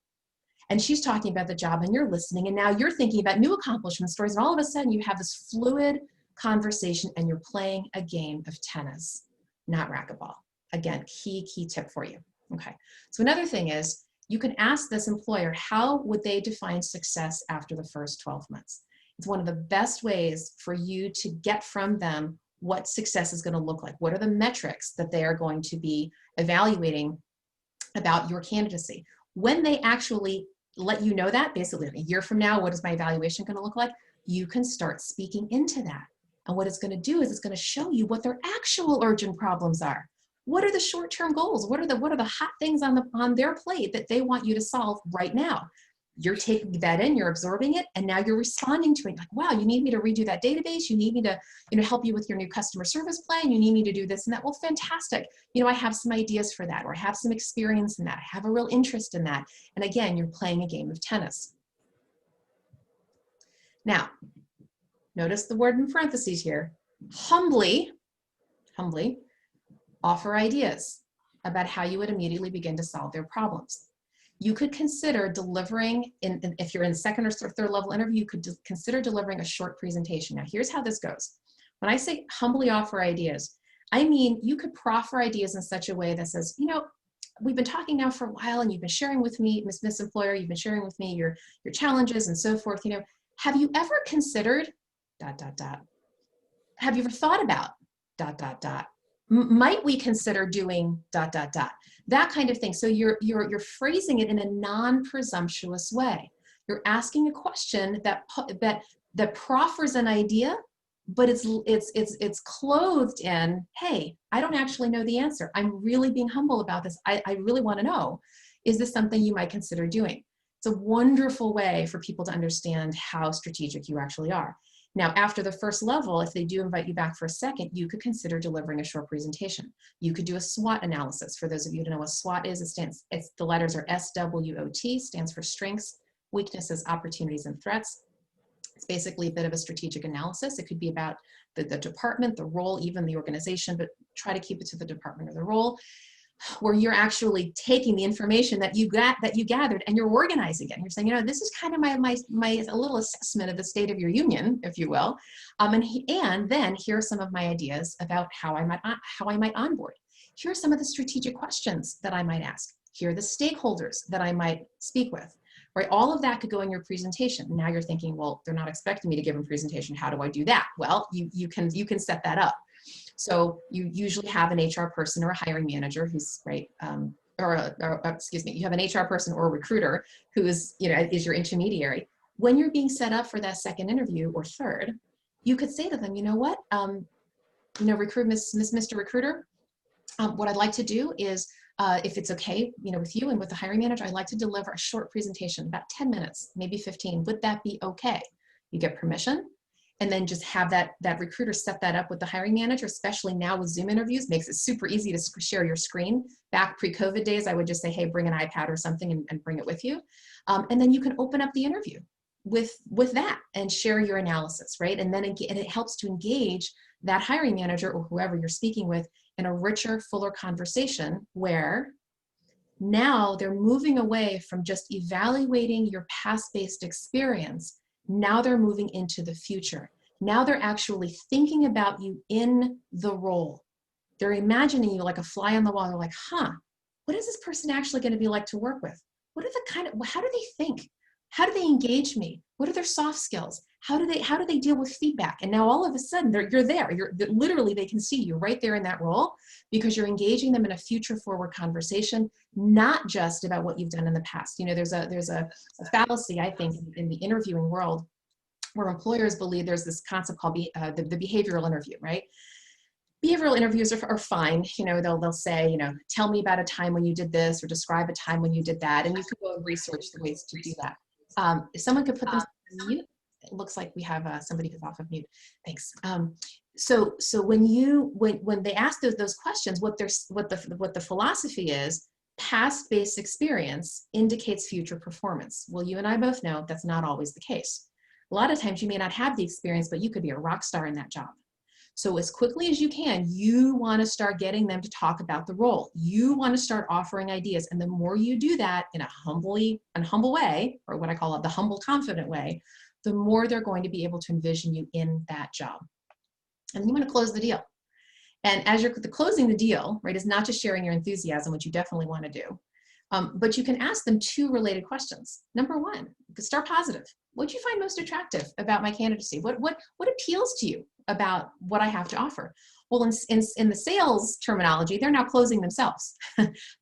And she's talking about the job, and you're listening, and now you're thinking about new accomplishment stories, and all of a sudden you have this fluid conversation, and you're playing a game of tennis, not racquetball. Again, key tip for you. Okay, so another thing is you can ask this employer, how would they define success after the first 12 months? It's one of the best ways for you to get from them what success is going to look like. What are the metrics that they are going to be evaluating about your candidacy? When they actually let you know that, basically a year from now, what is my evaluation going to look like? You can start speaking into that. And what it's going to do is it's going to show you what their actual urgent problems are. What are the short-term goals? What are the hot things on their plate that they want you to solve right now? you're taking that in, you're absorbing it, and now you're responding to it. Like, wow, you need me to redo that database. You need me to, help you with your new customer service plan. You need me to do this and that. Well, fantastic. I have some ideas for that, or I have some experience in that. I have a real interest in that. And again, you're playing a game of tennis. Now, notice the word in parentheses here. Humbly offer ideas about how you would immediately begin to solve their problems. You could consider delivering, if you're in second or third level interview, you could consider delivering a short presentation. Now, here's how this goes. When I say humbly offer ideas, I mean you could proffer ideas in such a way that says, we've been talking now for a while, and you've been sharing with me, Miss Employer, you've been sharing with me your challenges and so forth. Have you ever considered ... Have you ever thought about ... Might we consider doing ... That kind of thing. So you're phrasing it in a non-presumptuous way. You're asking a question that proffers an idea, but it's clothed in, hey, I don't actually know the answer. I'm really being humble about this. I really want to know, is this something you might consider doing? It's a wonderful way for people to understand how strategic you actually are. Now, after the first level, if they do invite you back for a second, you could consider delivering a short presentation. You could do a SWOT analysis. For those of you who know what SWOT is, the letters are SWOT, stands for strengths, weaknesses, opportunities, and threats. It's basically a bit of a strategic analysis. It could be about the department, the role, even the organization, but try to keep it to the department or the role, where you're actually taking the information that you gathered and you're organizing it. And you're saying, this is kind of my a little assessment of the state of your union, if you will. And then here are some of my ideas about how I might onboard. Here are some of the strategic questions that I might ask. Here are the stakeholders that I might speak with. Right? All of that could go in your presentation. Now you're thinking, well, they're not expecting me to give them a presentation. How do I do that? Well, you can set that up. So you usually have an HR person or a hiring manager who's right, excuse me, you have an HR person or a recruiter who is, is your intermediary. When you're being set up for that second interview or third, you could say to them, you know what, Mr. Recruiter, what I'd like to do is, if it's okay, with you and with the hiring manager, I'd like to deliver a short presentation, about 10 minutes, maybe 15. Would that be okay? You get permission. And then just have that recruiter set that up with the hiring manager, especially now with Zoom interviews, makes it super easy to share your screen. Back pre-COVID days, I would just say, hey, bring an iPad or something and bring it with you. And then you can open up the interview with that and share your analysis, right? And then it helps to engage that hiring manager or whoever you're speaking with in a richer, fuller conversation where now they're moving away from just evaluating your past-based experience. Now they're moving into the future. Now they're actually thinking about you in the role. They're imagining you like a fly on the wall. They're like, what is this person actually going to be like to work with? How do they think? How do they engage me? What are their soft skills? How do they deal with feedback? And now all of a sudden you're there. Literally, they can see you right there in that role because you're engaging them in a future forward conversation, not just about what you've done in the past. There's a fallacy, I think, in the interviewing world where employers believe there's this concept called the behavioral interview, right? Behavioral interviews are fine. They'll say, tell me about a time when you did this or describe a time when you did that. And you can go and research the ways to do that. If someone could put them on mute, it looks like we have somebody who's off of mute. Thanks. So when they ask those questions, what the philosophy is, past-based experience indicates future performance. Well, you and I both know that's not always the case. A lot of times you may not have the experience, but you could be a rock star in that job. So as quickly as you can, you want to start getting them to talk about the role. You want to start offering ideas. And the more you do that in a humble way, or what I call the humble, confident way, the more they're going to be able to envision you in that job. And you want to close the deal. And as you're closing the deal, right, is not just sharing your enthusiasm, which you definitely want to do, but you can ask them two related questions. Number one, start positive. What do you find most attractive about my candidacy? What appeals to you about what I have to offer? Well, in the sales terminology, they're now closing themselves.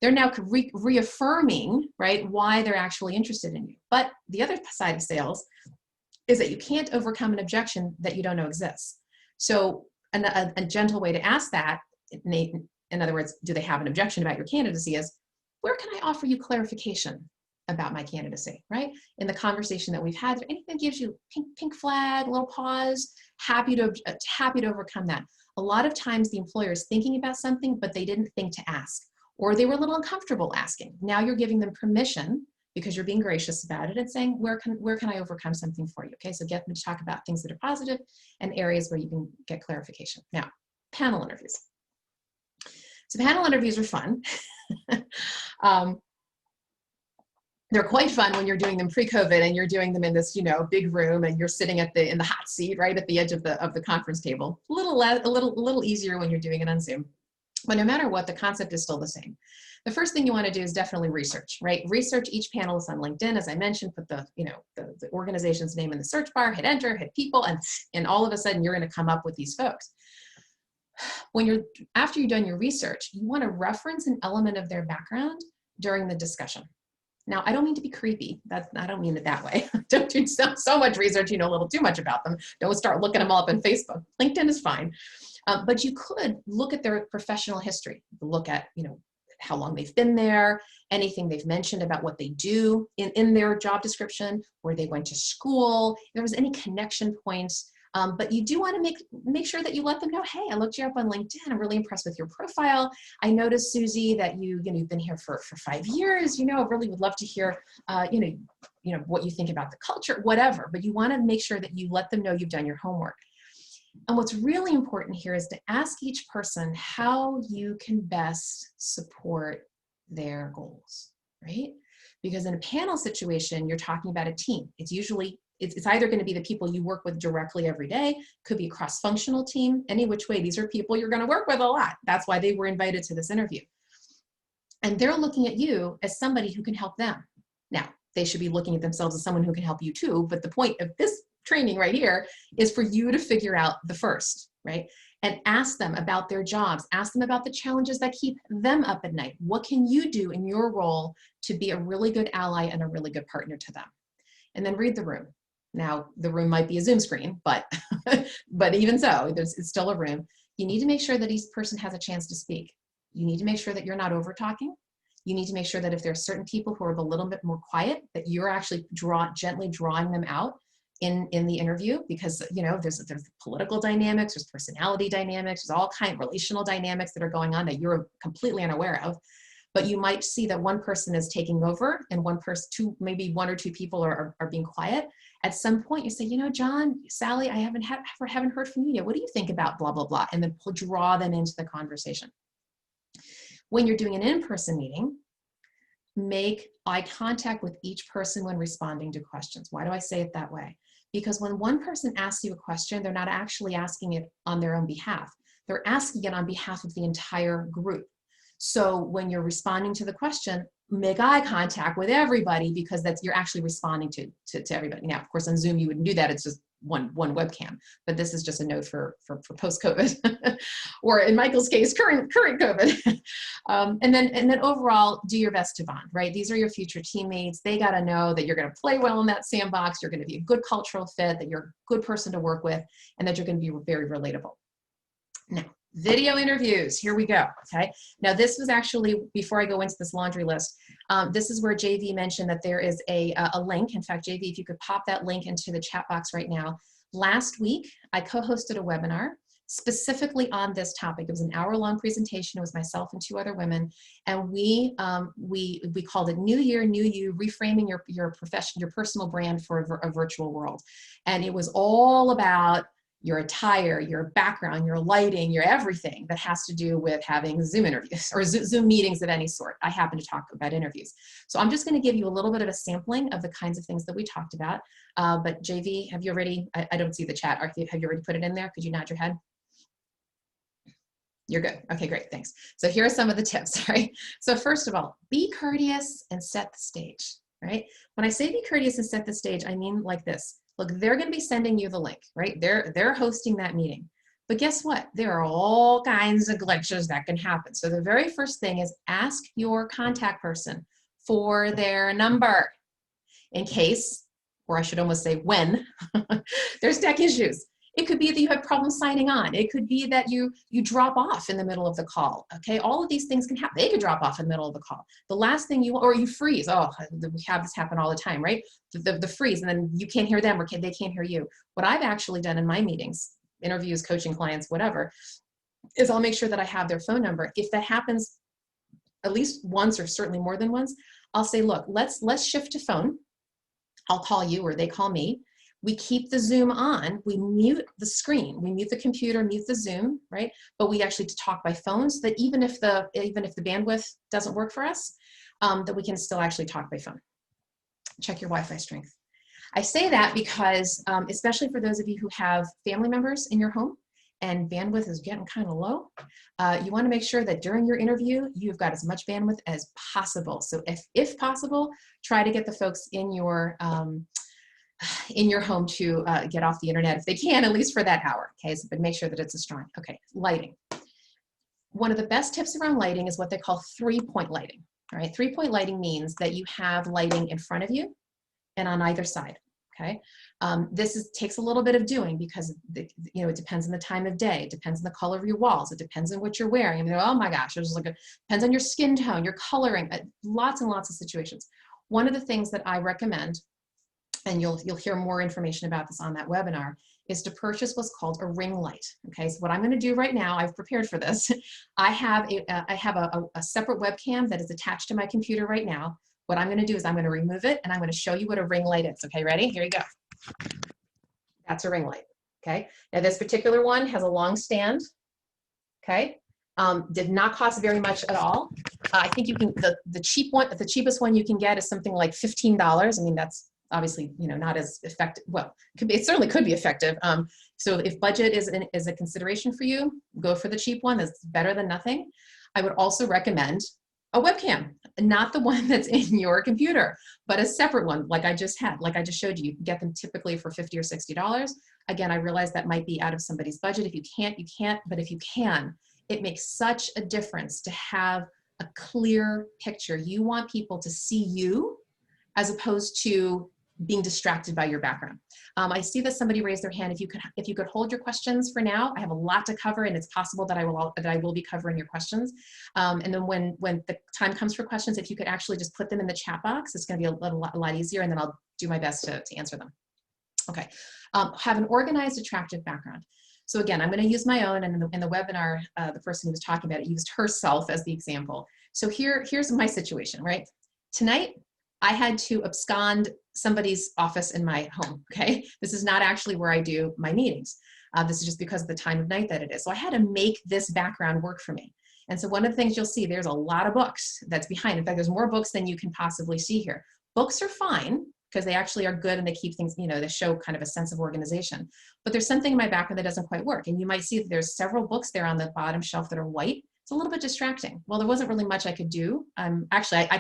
They're now reaffirming, right, why they're actually interested in you. But the other side of sales is that you can't overcome an objection that you don't know exists. So a gentle way to ask that, in other words, do they have an objection about your candidacy, is, where can I offer you clarification about my candidacy, right? In the conversation that we've had, anything that gives you pink flag, a little pause, happy to overcome that. A lot of times the employer is thinking about something, but they didn't think to ask, or they were a little uncomfortable asking. Now you're giving them permission because you're being gracious about it and saying, where can I overcome something for you? Okay, so get them to talk about things that are positive and areas where you can get clarification. Now, panel interviews. So panel interviews are fun. They're quite fun when you're doing them pre-COVID and you're doing them in this, big room and you're sitting in the hot seat, right at the edge of the conference table. A little easier when you're doing it on Zoom. But no matter what, the concept is still the same. The first thing you want to do is definitely research, right? Research each panelist on LinkedIn, as I mentioned, put the organization's name in the search bar, hit enter, hit people, and all of a sudden you're going to come up with these folks. After you've done your research, you want to reference an element of their background during the discussion. Now, I don't mean to be creepy. I don't mean it that way. Don't do so much research, you know a little too much about them. Don't start looking them all up on Facebook. LinkedIn is fine. But you could look at their professional history, look at, how long they've been there, anything they've mentioned about what they do in their job description, where they went to school, if there was any connection points. But you do want to make sure that you let them know, hey, I looked you up on LinkedIn. I'm really impressed with your profile. I noticed, Susie, that you've been here for 5 years. I really would love to hear, what you think about the culture, whatever. But you want to make sure that you let them know you've done your homework. And what's really important here is to ask each person how you can best support their goals, right? Because in a panel situation, you're talking about a team. It's either going to be the people you work with directly every day, could be a cross-functional team, any which way. These are people you're going to work with a lot. That's why they were invited to this interview. And they're looking at you as somebody who can help them. Now, they should be looking at themselves as someone who can help you too, but the point of this training right here is for you to figure out the first, right? And ask them about their jobs, ask them about the challenges that keep them up at night. What can you do in your role to be a really good ally and a really good partner to them? And then read the room. Now, the room might be a Zoom screen, but even so, it's still a room. You need to make sure that each person has a chance to speak. You need to make sure that you're not over talking. You need to make sure that if there are certain people who are a little bit more quiet, that you're actually gently drawing them out in the interview, because there's political dynamics, there's personality dynamics, there's all kind of relational dynamics that are going on that you're completely unaware of. But you might see that one person is taking over and maybe one or two people are being quiet. At some point you say, John, Sally, I haven't heard from you yet. What do you think about blah, blah, blah? And then draw them into the conversation. When you're doing an in-person meeting, make eye contact with each person when responding to questions. Why do I say it that way? Because when one person asks you a question, they're not actually asking it on their own behalf. They're asking it on behalf of the entire group. So when you're responding to the question, make eye contact with everybody, because you're actually responding to everybody. Now, of course, on Zoom, you wouldn't do that. It's just one webcam, but this is just a note for post-COVID, or in Michael's case, current COVID. And then overall, do your best to bond, right? These are your future teammates. They got to know that you're going to play well in that sandbox. You're going to be a good cultural fit, that you're a good person to work with, and that you're going to be very relatable. Now, video interviews, here we go, okay? Now this was actually, before I go into this laundry list, this is where JV mentioned that there is a link. In fact, JV, if you could pop that link into the chat box right now. Last week, I co-hosted a webinar specifically on this topic. It was an hour-long presentation. It was myself and 2 other women, and we called it New Year, New You, reframing your profession, your personal brand for a virtual world. And it was all about your attire, your background, your lighting, your everything that has to do with having Zoom interviews or Zoom meetings of any sort. I happen to talk about interviews. So I'm just going to give you a little bit of a sampling of the kinds of things that we talked about. But JV, have you already, I don't see the chat. Have you already put it in there? Could you nod your head? You're good. Okay, great, thanks. So here are some of the tips, right? So first of all, be courteous and set the stage, right? When I say be courteous and set the stage, I mean like this. Look, they're going to be sending you the link, right? They're hosting that meeting. But guess what? There are all kinds of glitches that can happen. So the very first thing is ask your contact person for their number in case, or I should almost say when, there's tech issues. It could be that you have problems signing on. It could be that you drop off in the middle of the call. Okay, all of these things can happen. They could drop off in the middle of the call. The last thing or you freeze. Oh, we have this happen all the time, right? The freeze, and then you can't hear them or they can't hear you. What I've actually done in my meetings, interviews, coaching clients, whatever, is I'll make sure that I have their phone number. If that happens at least once or certainly more than once, I'll say, look, let's shift to phone. I'll call you or they call me. We keep the Zoom on, we mute the screen, we mute the computer, mute the Zoom, right? But we actually talk by phone so that even if the bandwidth doesn't work for us, that we can still actually talk by phone. Check your Wi-Fi strength. I say that because, especially for those of you who have family members in your home and bandwidth is getting kind of low, you want to make sure that during your interview, you've got as much bandwidth as possible. So if possible, try to get the folks in your home to get off the internet if they can, at least for that hour, okay? So, but make sure that it's a strong, okay, lighting. One of the best tips around lighting is what they call 3-point lighting, all right? 3-point lighting means that you have lighting in front of you and on either side, okay? This takes a little bit of doing because, it depends on the time of day, it depends on the color of your walls, it depends on what you're wearing. I mean, oh my gosh, there's depends on your skin tone, your coloring, lots and lots of situations. One of the things that I recommend, and you'll hear more information about this on that webinar, is to purchase what's called a ring light. Okay, so what I'm going to do right now, I've prepared for this. I have a separate webcam that is attached to my computer right now. What I'm going to do is I'm going to remove it and I'm going to show you what a ring light is. Okay, ready? Here you go. That's a ring light. Okay, now this particular one has a long stand. Okay, did not cost very much at all. I think you can the cheapest one you can get is something like $15. I mean, that's obviously, not as effective. Well, it certainly could be effective. So if budget is a consideration for you, go for the cheap one. That's better than nothing. I would also recommend a webcam, not the one that's in your computer, but a separate one like I just showed you. You can get them typically for $50 or $60. Again, I realize that might be out of somebody's budget. If you can't, you can't, but if you can, it makes such a difference to have a clear picture. You want people to see you as opposed to being distracted by your background. I see that somebody raised their hand. If you could hold your questions for now, I have a lot to cover, and it's possible that I will be covering your questions. And then when the time comes for questions, if you could actually just put them in the chat box, it's going to be a lot easier, and then I'll do my best to answer them. Okay, have an organized, attractive background. So again, I'm going to use my own, and in the webinar, the person who was talking about it used herself as the example. So here's my situation, right? Tonight, I had to abscond somebody's office in my home, okay? This is not actually where I do my meetings. This is just because of the time of night that it is. So I had to make this background work for me. And so one of the things you'll see, there's a lot of books that's behind. In fact, there's more books than you can possibly see here. Books are fine because they actually are good and they keep things, they show kind of a sense of organization. But there's something in my background that doesn't quite work. And you might see that there's several books there on the bottom shelf that are white. It's a little bit distracting. Well, there wasn't really much I could do. Actually, I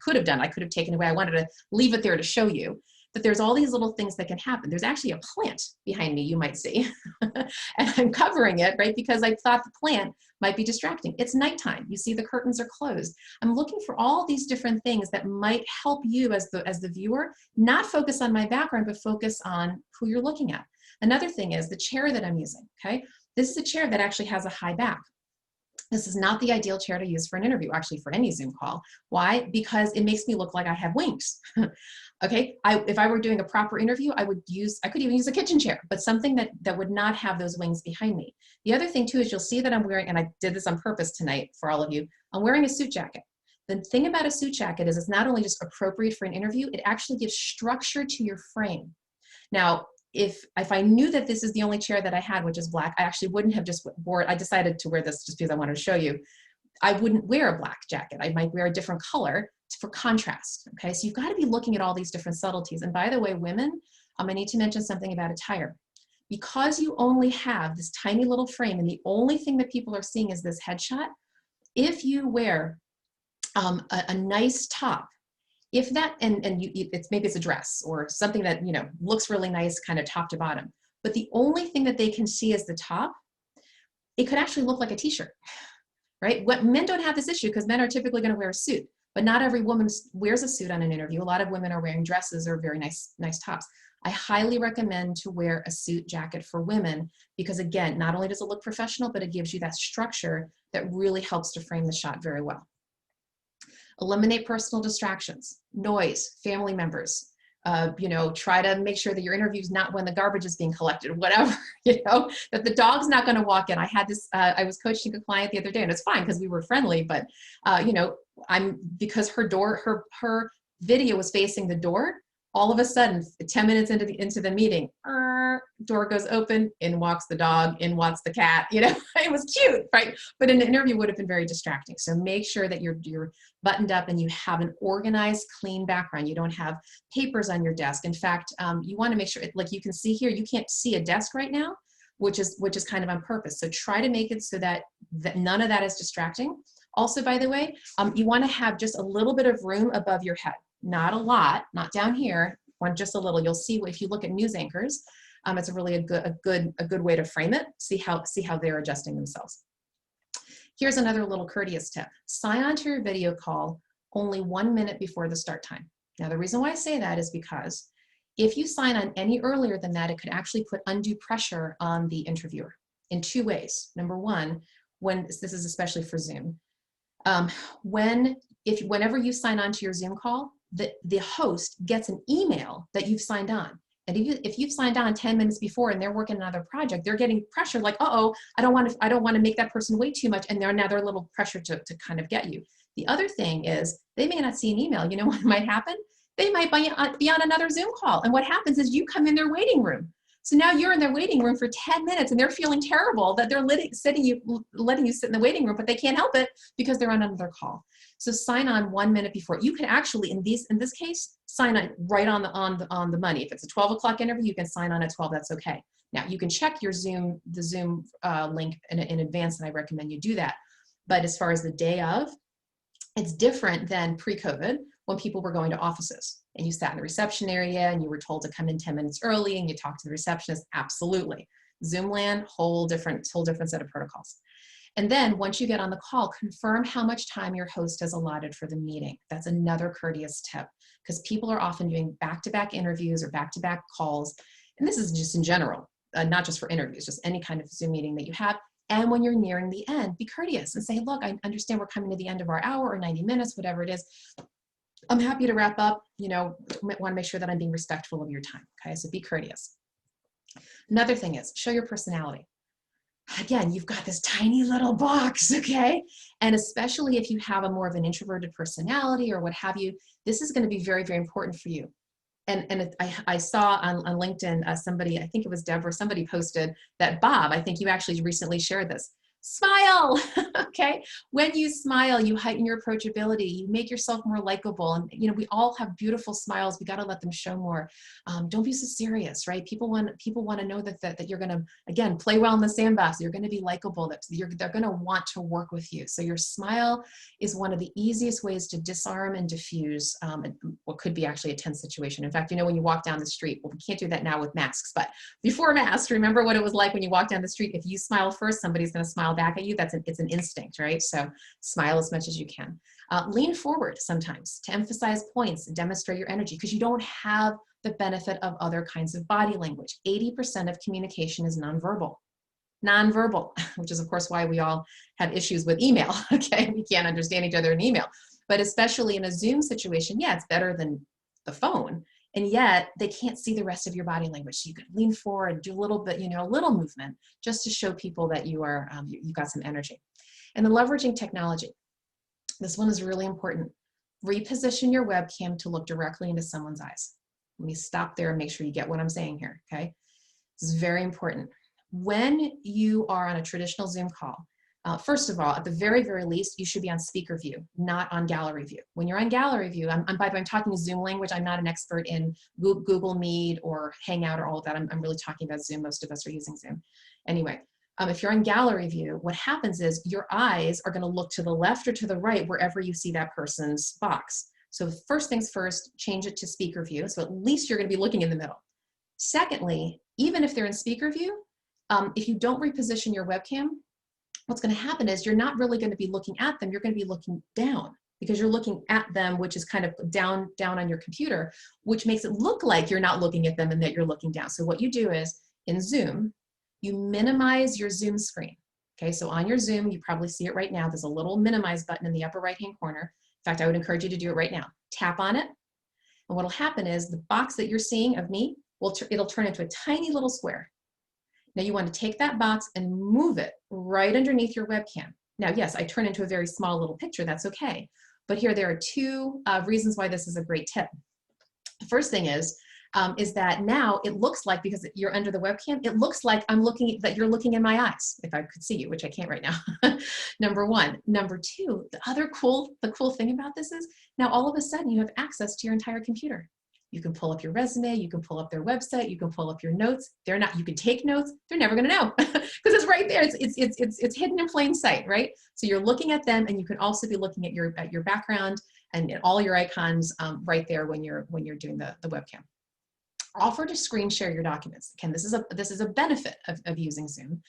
could have done. I could have taken it away. I wanted to leave it there to show you that there's all these little things that can happen. There's actually a plant behind me, you might see. And I'm covering it, right? Because I thought the plant might be distracting. It's nighttime. You see the curtains are closed. I'm looking for all these different things that might help you as the viewer, not focus on my background, but focus on who you're looking at. Another thing is the chair that I'm using, okay? This is a chair that actually has a high back. This is not the ideal chair to use for an interview, actually for any Zoom call. Why? Because it makes me look like I have wings. Okay, if I were doing a proper interview, I could even use a kitchen chair, but something that would not have those wings behind me. The other thing too is you'll see that I'm wearing, and I did this on purpose tonight for all of you, I'm wearing a suit jacket. The thing about a suit jacket is it's not only just appropriate for an interview, it actually gives structure to your frame. Now, if I knew that this is the only chair that I had, which is black, I actually wouldn't have just wore it. I decided to wear this just because I wanted to show you. I wouldn't wear a black jacket. I might wear a different color for contrast, okay? So you've got to be looking at all these different subtleties. And by the way, women, I need to mention something about attire. Because you only have this tiny little frame and the only thing that people are seeing is this headshot, if you wear a nice top, if that, maybe it's a dress or something that, looks really nice kind of top to bottom, but the only thing that they can see is the top, it could actually look like a t-shirt, right? Men don't have this issue because men are typically going to wear a suit. but not every woman wears a suit on an interview. A lot of women are wearing dresses or very nice tops. I highly recommend to wear a suit jacket for women because, again, not only does it look professional, but it gives you that structure that really helps to frame the shot very well. Eliminate personal distractions, noise, family members. Try to make sure that your interview is not when the garbage is being collected, whatever, that the dog's not going to walk in. I had this, I was coaching a client the other day, and it's fine because we were friendly, but, because her video was facing the door, all of a sudden, 10 minutes into the meeting, door goes open, in walks the dog, in walks the cat, it was cute, right? But an interview would have been very distracting. So make sure that you're buttoned up and you have an organized, clean background. You don't have papers on your desk. In fact, you want to make sure, like you can see here, you can't see a desk right now, which is kind of on purpose. So try to make it so that none of that is distracting. Also, by the way, you want to have just a little bit of room above your head. Not a lot, not down here, just a little. You'll see if you look at news anchors, it's really a good way to frame it. See how they're adjusting themselves. Here's another little courteous tip. Sign on to your video call only 1 minute before the start time. Now, the reason why I say that is because if you sign on any earlier than that, it could actually put undue pressure on the interviewer in two ways. Number one, this is especially for Zoom, whenever you sign on to your Zoom call, the host gets an email that you've signed on. And if you've signed on 10 minutes before and they're working on another project, they're getting pressure like, uh-oh, I don't want to make that person wait too much. And they're now they're a little pressure to kind of get you. The other thing is they may not see an email. You know what might happen? They might be on another Zoom call. And what happens is you come in their waiting room. So now you're in their waiting room for 10 minutes and they're feeling terrible that they're letting you sit in the waiting room, but they can't help it because they're on another call. So sign on 1 minute before. You can actually, in this case, sign on right on the money. If it's a 12 o'clock interview, you can sign on at 12, that's okay. Now you can check the Zoom link in advance, and I recommend you do that. But as far as the day of, it's different than pre-COVID when people were going to offices and you sat in the reception area and you were told to come in 10 minutes early and you talked to the receptionist. Absolutely. Zoom land, whole different set of protocols. And then once you get on the call, confirm how much time your host has allotted for the meeting. That's another courteous tip because people are often doing back-to-back interviews or back-to-back calls. And this is just in general, not just for interviews, just any kind of Zoom meeting that you have. And when you're nearing the end, be courteous and say, look, I understand we're coming to the end of our hour or 90 minutes, whatever it is. I'm happy to wrap up, want to make sure that I'm being respectful of your time, okay? So be courteous. Another thing is show your personality. Again, you've got this tiny little box, okay? And especially if you have a more of an introverted personality or what have you, this is going to be very, very important for you. And I saw on LinkedIn, somebody, I think it was Deborah, somebody posted that, Bob, I think you actually recently shared this. Smile, okay? When you smile, you heighten your approachability, you make yourself more likable. And, we all have beautiful smiles. We got to let them show more. Don't be so serious, right? People want to know that you're going to, again, play well in the sandbox. You're going to be likable, that they're going to want to work with you. So your smile is one of the easiest ways to disarm and diffuse what could be actually a tense situation. In fact, when you walk down the street, well, we can't do that now with masks, but before masks, remember what it was like when you walk down the street. If you smile first, somebody's going to smile back at you. It's an instinct, right? So smile as much as you can. Lean forward sometimes to emphasize points and demonstrate your energy because you don't have the benefit of other kinds of body language. 80% of communication is nonverbal, which is of course why we all have issues with email, okay? We can't understand each other in email, but especially in a Zoom situation, yeah, it's better than the phone. And yet they can't see the rest of your body language. So you can lean forward, do a little bit, a little movement just to show people that you are, you've got some energy. And then leveraging technology. This one is really important. Reposition your webcam to look directly into someone's eyes. Let me stop there and make sure you get what I'm saying here, okay? This is very important. When you are on a traditional Zoom call, first of all, at the very, very least, you should be on speaker view, not on gallery view. When you're on gallery view, by the way, I'm talking Zoom language. I'm not an expert in Google Meet or Hangout or all of that. I'm really talking about Zoom. Most of us are using Zoom. Anyway, if you're on gallery view, what happens is your eyes are going to look to the left or to the right, wherever you see that person's box. So first things first, change it to speaker view. So at least you're going to be looking in the middle. Secondly, even if they're in speaker view, if you don't reposition your webcam, what's going to happen is you're not really going to be looking at them. You're going to be looking down. because you're looking at them, which is kind of down on your computer, which makes it look like you're not looking at them and that you're looking down. So what you do is in Zoom, you minimize your Zoom screen. Okay, so on your Zoom, you probably see it right now. There's a little minimize button in the upper right-hand corner. In fact, I would encourage you to do it right now. Tap on it, and what'll happen is the box that you're seeing of me, it'll turn into a tiny little square. Now you want to take that box and move it right underneath your webcam. Now, yes, I turn into a very small little picture, that's okay. But here there are two reasons why this is a great tip. The first thing is that now it looks like, because you're under the webcam, it looks like that you're looking in my eyes, if I could see you, which I can't right now. Number one. Number two, the cool thing about this is now all of a sudden you have access to your entire computer. You can pull up your resume, you can pull up their website, you can pull up your notes. You can take notes, they're never gonna know because it's right there, it's hidden in plain sight, right? So you're looking at them, and you can also be looking at your background and all your icons right there when you're doing the webcam. Offer to screen share your documents. Again, this is a benefit of using Zoom.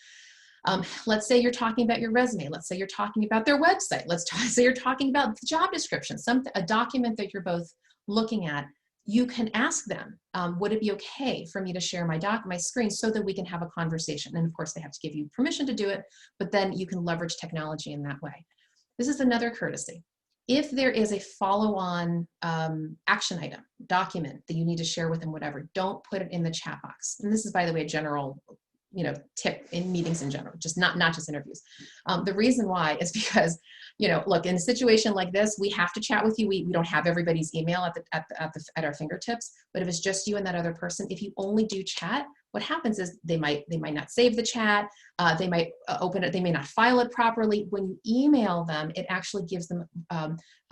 Let's say you're talking about your resume. Let's say you're talking about their website. Say you're talking about the job description, a document that you're both looking at. You can ask them, would it be okay for me to share my screen so that we can have a conversation? And of course, they have to give you permission to do it, but then you can leverage technology in that way. This is another courtesy. If there is a follow-on action item, document that you need to share with them, whatever, don't put it in the chat box. And this is, by the way, a general tip in meetings in general, just not just interviews. The reason why is because, look, in a situation like this, we have to chat with you. We don't have everybody's email at our fingertips, but if it's just you and that other person, if you only do chat, what happens is they might not save the chat, they might open it, they may not file it properly. When you email them, it actually gives them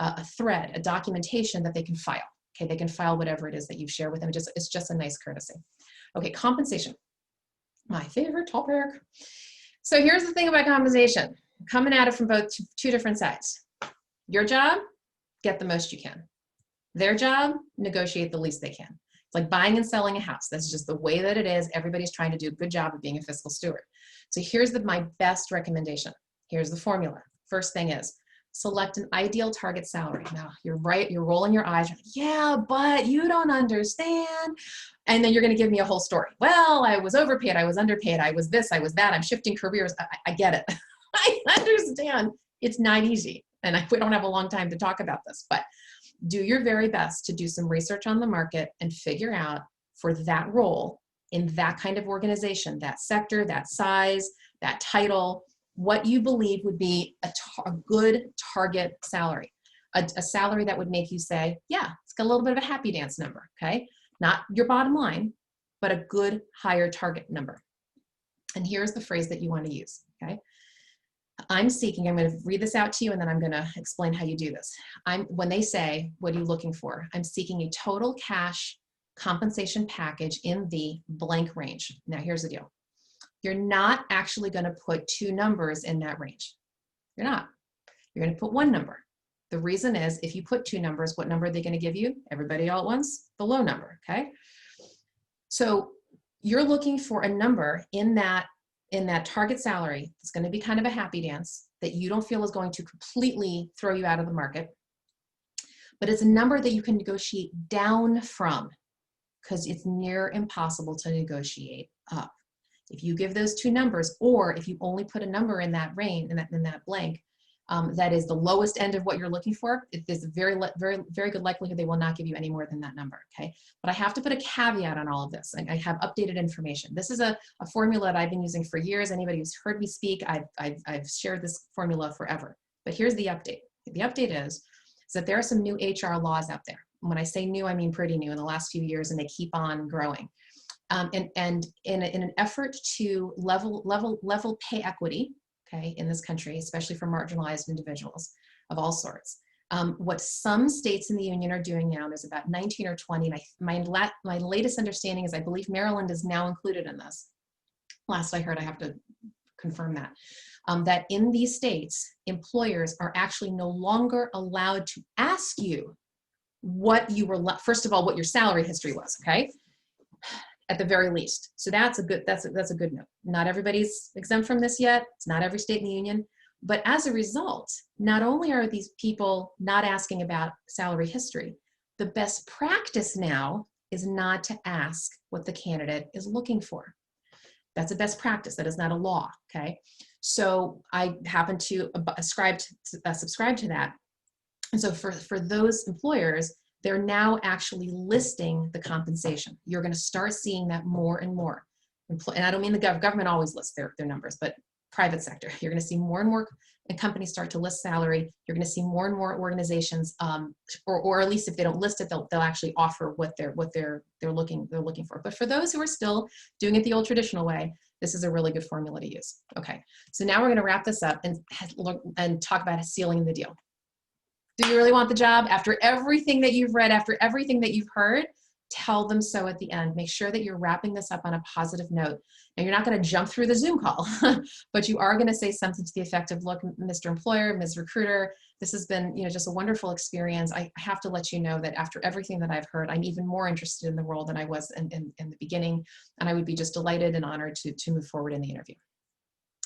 a thread, a documentation that they can file. Okay, they can file whatever it is that you've shared with them. It's just a nice courtesy. Okay, compensation. My favorite topic. So here's the thing about compensation. Coming at it from two different sides. Your job, get the most you can. Their job, negotiate the least they can. It's like buying and selling a house. That's just the way that it is. Everybody's trying to do a good job of being a fiscal steward. So here's my best recommendation. Here's the formula. First thing is, select an ideal target salary. Now, you're right, you're rolling your eyes. You're like, yeah, but you don't understand. And then you're going to give me a whole story. Well, I was overpaid, I was underpaid, I was this, I was that, I'm shifting careers. I get it. I understand. It's not easy. And we don't have a long time to talk about this, but do your very best to do some research on the market and figure out for that role in that kind of organization, that sector, that size, that title, what you believe would be a good target salary, a salary that would make you say, yeah, it's got a little bit of a happy dance number, okay? Not your bottom line, but a good higher target number. And here's the phrase that you want to use, okay? I'm going to read this out to you, and then I'm going to explain how you do this. When they say, what are you looking for? I'm seeking a total cash compensation package in the blank range. Now, here's the deal. You're not actually going to put two numbers in that range. You're not. You're going to put one number. The reason is, if you put two numbers, what number are they going to give you? Everybody all at once? The low number, okay? So you're looking for a number in that target salary that's going to be kind of a happy dance that you don't feel is going to completely throw you out of the market, but it's a number that you can negotiate down from, because it's near impossible to negotiate up. If you give those two numbers, or if you only put a number in that range, in that blank, that is the lowest end of what you're looking for, there's a very good likelihood they will not give you any more than that number, okay? But I have to put a caveat on all of this. I have updated information. This is a formula that I've been using for years. Anybody who's heard me speak, I've shared this formula forever. But here's the update. The update is that there are some new HR laws out there. When I say new, I mean pretty new in the last few years, and they keep on growing. And in an effort to level pay equity, okay, in this country, especially for marginalized individuals of all sorts, what some states in the union are doing now, there's about 19 or 20, and my latest understanding is I believe Maryland is now included in this. Last I heard, I have to confirm that, that in these states, employers are actually no longer allowed to ask you what you were, first of all, what your salary history was, okay? At the very least. So that's a good note. Not everybody's exempt from this yet. It's not every state in the union, But as a result, not only are these people not asking about salary history, the best practice now is not to ask what the candidate is looking for. That's a best practice. That is not a law, okay? So I happen to subscribe to that. And so for those employers, they're now actually listing the compensation. You're going to start seeing that more and more. And I don't mean the government always lists their numbers, but private sector, you're going to see more and more companies start to list salary. You're going to see more and more organizations, or at least if they don't list it, they'll actually offer what they're looking for. But for those who are still doing it the old traditional way, this is a really good formula to use. Okay, so now we're going to wrap this up and talk about sealing the deal. Do you really want the job? After everything that you've read, after everything that you've heard, tell them so at the end. Make sure that you're wrapping this up on a positive note. And you're not going to jump through the Zoom call, but you are going to say something to the effect of, look, Mr. Employer, Ms. Recruiter, this has been, just a wonderful experience. I have to let you know that after everything that I've heard, I'm even more interested in the role than I was in the beginning. And I would be just delighted and honored to move forward in the interview.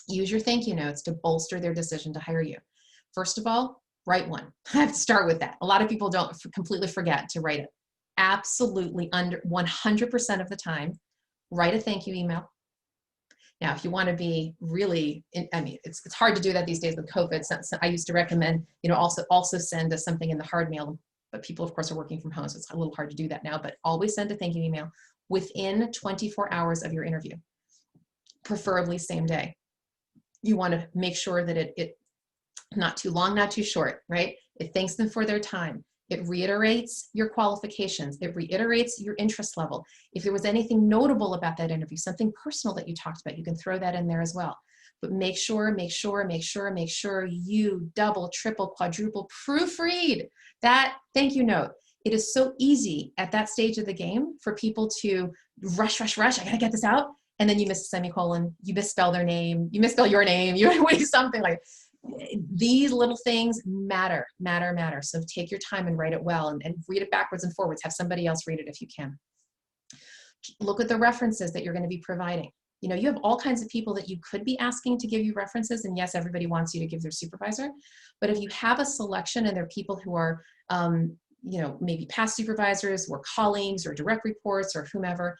Use your thank you notes to bolster their decision to hire you. First of all, write one. I have to start with that. A lot of people don't completely forget to write it. Absolutely, under 100% of the time, write a thank you email. Now, if you want to be really, it's hard to do that these days with COVID. So I used to recommend, also send us something in the hard mail, but people, of course, are working from home, so it's a little hard to do that now, but always send a thank you email within 24 hours of your interview, preferably same day. You want to make sure that it not too long, not too short, right? It thanks them for their time. It reiterates your qualifications. It reiterates your interest level. If there was anything notable about that interview, something personal that you talked about, you can throw that in there as well. But make sure you double, triple, quadruple proofread that thank you note. It is so easy at that stage of the game for people to rush. I gotta get this out. And then you miss a semicolon, you misspell their name, you misspell your name, you something like these little things matter. So take your time and write it well and read it backwards and forwards. Have somebody else read it if you can. Look at the references that you're going to be providing. You have all kinds of people that you could be asking to give you references. And yes, everybody wants you to give their supervisor. But if you have a selection and they're people who are, maybe past supervisors or colleagues or direct reports or whomever,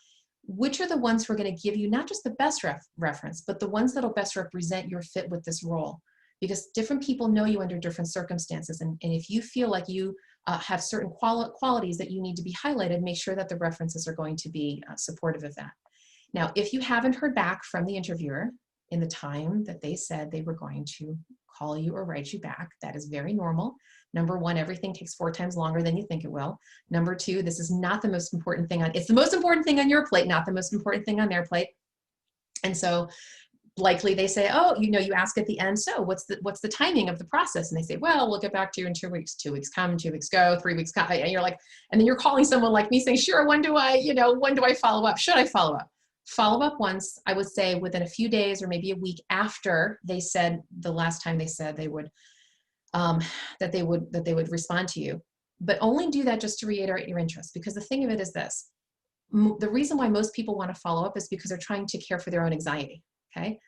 which are the ones who are going to give you not just the best reference, but the ones that will best represent your fit with this role? Because different people know you under different circumstances. And if you feel like you have certain qualities that you need to be highlighted, make sure that the references are going to be supportive of that. Now, if you haven't heard back from the interviewer in the time that they said they were going to call you or write you back, that is very normal. Number one, everything takes 4 times longer than you think it will. Number two, this is not the most important thing it's the most important thing on your plate, not the most important thing on their plate. And so likely they say, oh, you ask at the end, so what's the timing of the process? And they say, well, we'll get back to you in 2 weeks. 2 weeks come, 2 weeks go, 3 weeks come. And you're like, and then you're calling someone like me saying, sure, when do I follow up? Should I follow up? Follow up once, I would say within a few days or maybe a week after they said the last time they said they would, that they would respond to you. But only do that just to reiterate your interest, because the thing of it is this, the reason why most people want to follow up is because they're trying to care for their own anxiety. Okay.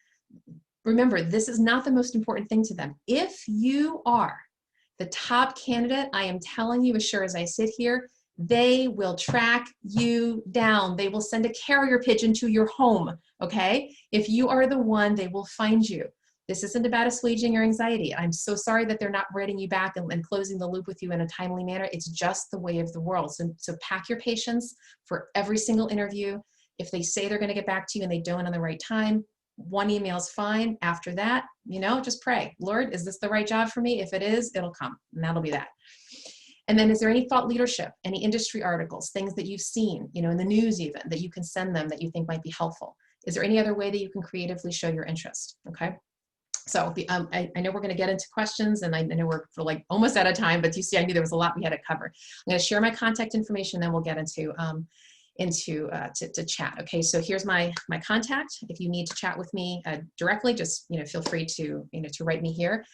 Remember, this is not the most important thing to them. If you are the top candidate, I am telling you, as sure as I sit here, they will track you down. They will send a carrier pigeon to your home. Okay. If you are the one, they will find you. This isn't about assuaging your anxiety. I'm so sorry that they're not writing you back and closing the loop with you in a timely manner. It's just the way of the world. So pack your patience for every single interview. If they say they're going to get back to you and they don't on the right time, 1 email is fine. After that, just pray, Lord, is this the right job for me? If it is, it'll come, and that'll be that. And then is there any thought leadership, any industry articles, things that you've seen, in the news even, that you can send them that you think might be helpful? Is there any other way that you can creatively show your interest? Okay. So I know we're going to get into questions, and I know we're almost out of time, but you see, I knew there was a lot we had to cover. I'm going to share my contact information, then we'll get into chat. Okay, so here's my contact. If you need to chat with me directly, just feel free to write me here.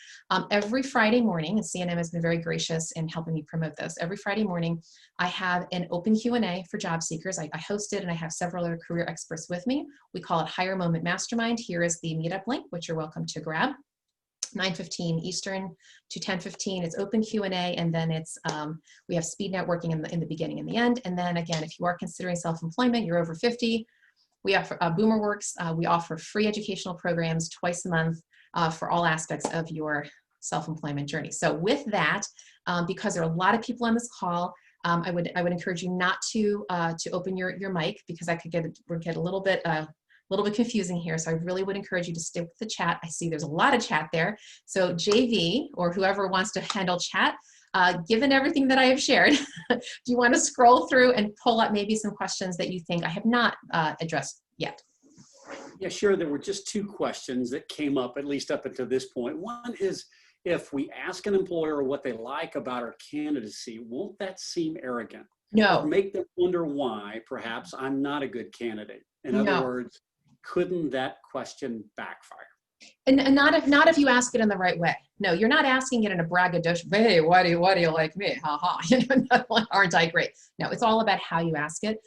Every Friday morning, and CNM has been very gracious in helping me promote this. Every Friday morning, I have an open Q&A for job seekers. I host it, and I have several other career experts with me. We call it Hire Moment Mastermind. Here is the meetup link, which you're welcome to grab. 9:15 Eastern to 10:15. It's open Q&A, and then it's we have speed networking in the beginning and the end. And then again, if you are considering self-employment, you're over 50, we offer BoomerWorks. We offer free educational programs twice a month for all aspects of your self-employment journey. So with that, because there are a lot of people on this call, I would encourage you not to open your mic, because that could get a little bit confusing here. So I really would encourage you to stick with the chat. I see there's a lot of chat there. So JV, or whoever wants to handle chat, given everything that I have shared, do you want to scroll through and pull up maybe some questions that you think I have not addressed yet? Yeah, sure. There were just two questions that came up, at least up until this point. One is, if we ask an employer what they like about our candidacy, won't that seem arrogant? No. Or make them wonder why perhaps I'm not a good candidate? In other words, couldn't that question backfire? And not if you ask it in the right way. No, you're not asking it in a braggadocious, hey, why do you like me? Ha ha. You know, aren't I great? No, it's all about how you ask it.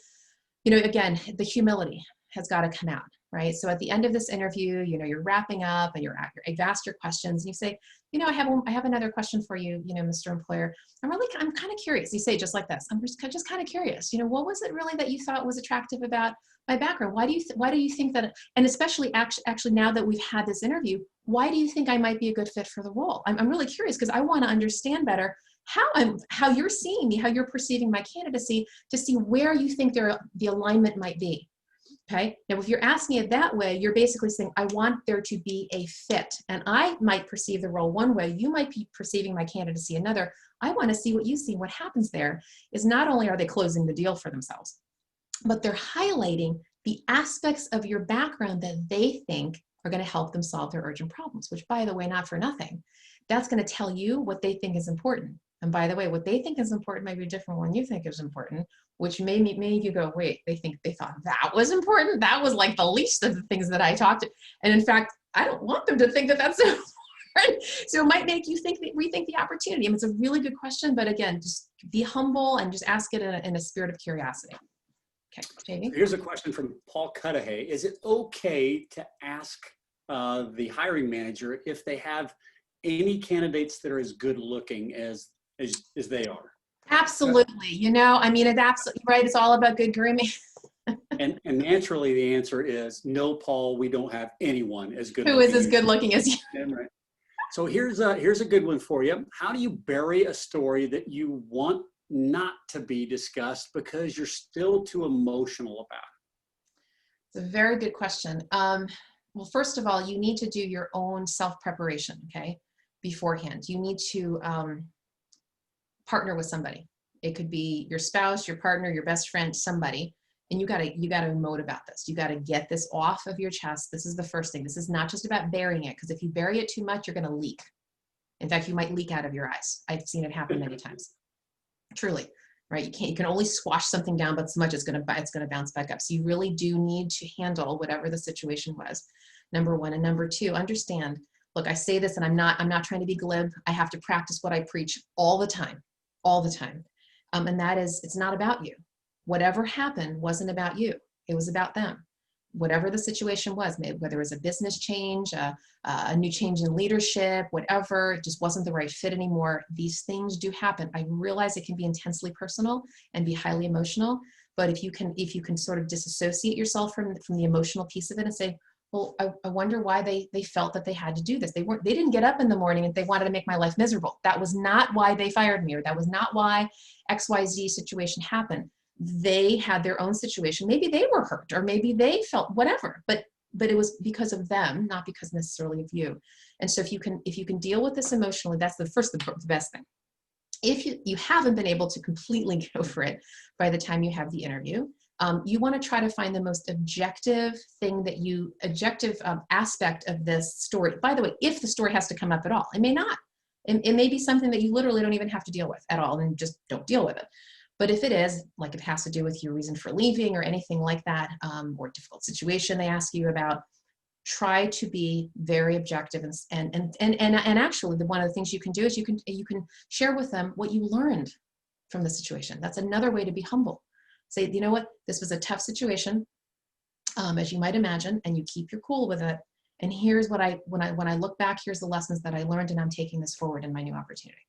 You know, again, the humility has got to come out, right? So at the end of this interview, you know, you're wrapping up and you've asked your questions, and you say, you know, I have another question for you, you know, Mr. Employer. I'm kind of curious. You say just like this. I'm just kind of curious. You know, what was it really that you thought was attractive about my background? Why do you think that? And especially actually now that we've had this interview, why do you think I might be a good fit for the role? I'm really curious, because I want to understand better how you're seeing me, how you're perceiving my candidacy, to see where you think the alignment might be. Okay. Now, if you're asking it that way, you're basically saying, I want there to be a fit. And I might perceive the role one way. You might be perceiving my candidacy another. I want to see what you see. What happens there is, not only are they closing the deal for themselves, but they're highlighting the aspects of your background that they think are going to help them solve their urgent problems, which, by the way, not for nothing, that's going to tell you what they think is important. And by the way, what they think is important might be different when you think is important, which made you go, wait, they thought that was important? That was like the least of the things that I talked to. And in fact, I don't want them to think that that's important. So it might make you rethink the opportunity. I mean, it's a really good question, but again, just be humble and just ask it in a spirit of curiosity. Okay, Jamie? Here's a question from Paul Cudahy. Is it okay to ask the hiring manager if they have any candidates that are as good looking as they are? Absolutely. You know, I mean, it's absolutely right. It's all about good grooming. and naturally the answer is no, Paul, we don't have anyone as good who is as good looking as you. Right. So here's a good one for you. How do you bury a story that you want not to be discussed because you're still too emotional about it? It's a very good question. Well, first of all, you need to do your own self-preparation, okay, beforehand. You need to partner with somebody. It could be your spouse, your partner, your best friend, somebody, and you gotta emote about this. You gotta get this off of your chest. This is the first thing. This is not just about burying it, because if you bury it too much, you're gonna leak. In fact, you might leak out of your eyes. I've seen it happen many times. Truly, right? You can only squash something down, but so much it's gonna bounce back up. So you really do need to handle whatever the situation was. Number one. And number two, understand, look, I say this and I'm not trying to be glib. I have to practice what I preach all the time. And that is, it's not about you. Whatever happened wasn't about you. It was about them. Whatever the situation was, whether it was a business change, a new change in leadership, whatever, it just wasn't the right fit anymore. These things do happen. I realize it can be intensely personal and be highly emotional, but if you can sort of disassociate yourself from the emotional piece of it and say, well, I wonder why they felt that they had to do this. They didn't get up in the morning and they wanted to make my life miserable. That was not why they fired me, or that was not why XYZ situation happened. They had their own situation. Maybe they were hurt, or maybe they felt whatever, but it was because of them, not because necessarily of you. And so if you can deal with this emotionally, that's the best thing. If you haven't been able to completely get over it by the time you have the interview, you want to try to find the most objective aspect of this story. By the way, if the story has to come up at all, it may not. It may be something that you literally don't even have to deal with at all, and just don't deal with it. But if it is, like it has to do with your reason for leaving or anything like that, or difficult situation they ask you about, try to be very objective. And actually, one of the things you can do is you can share with them what you learned from the situation. That's another way to be humble. Say, you know what, this was a tough situation, as you might imagine, and you keep your cool with it. And here's what when I look back, here's the lessons that I learned, and I'm taking this forward in my new opportunity.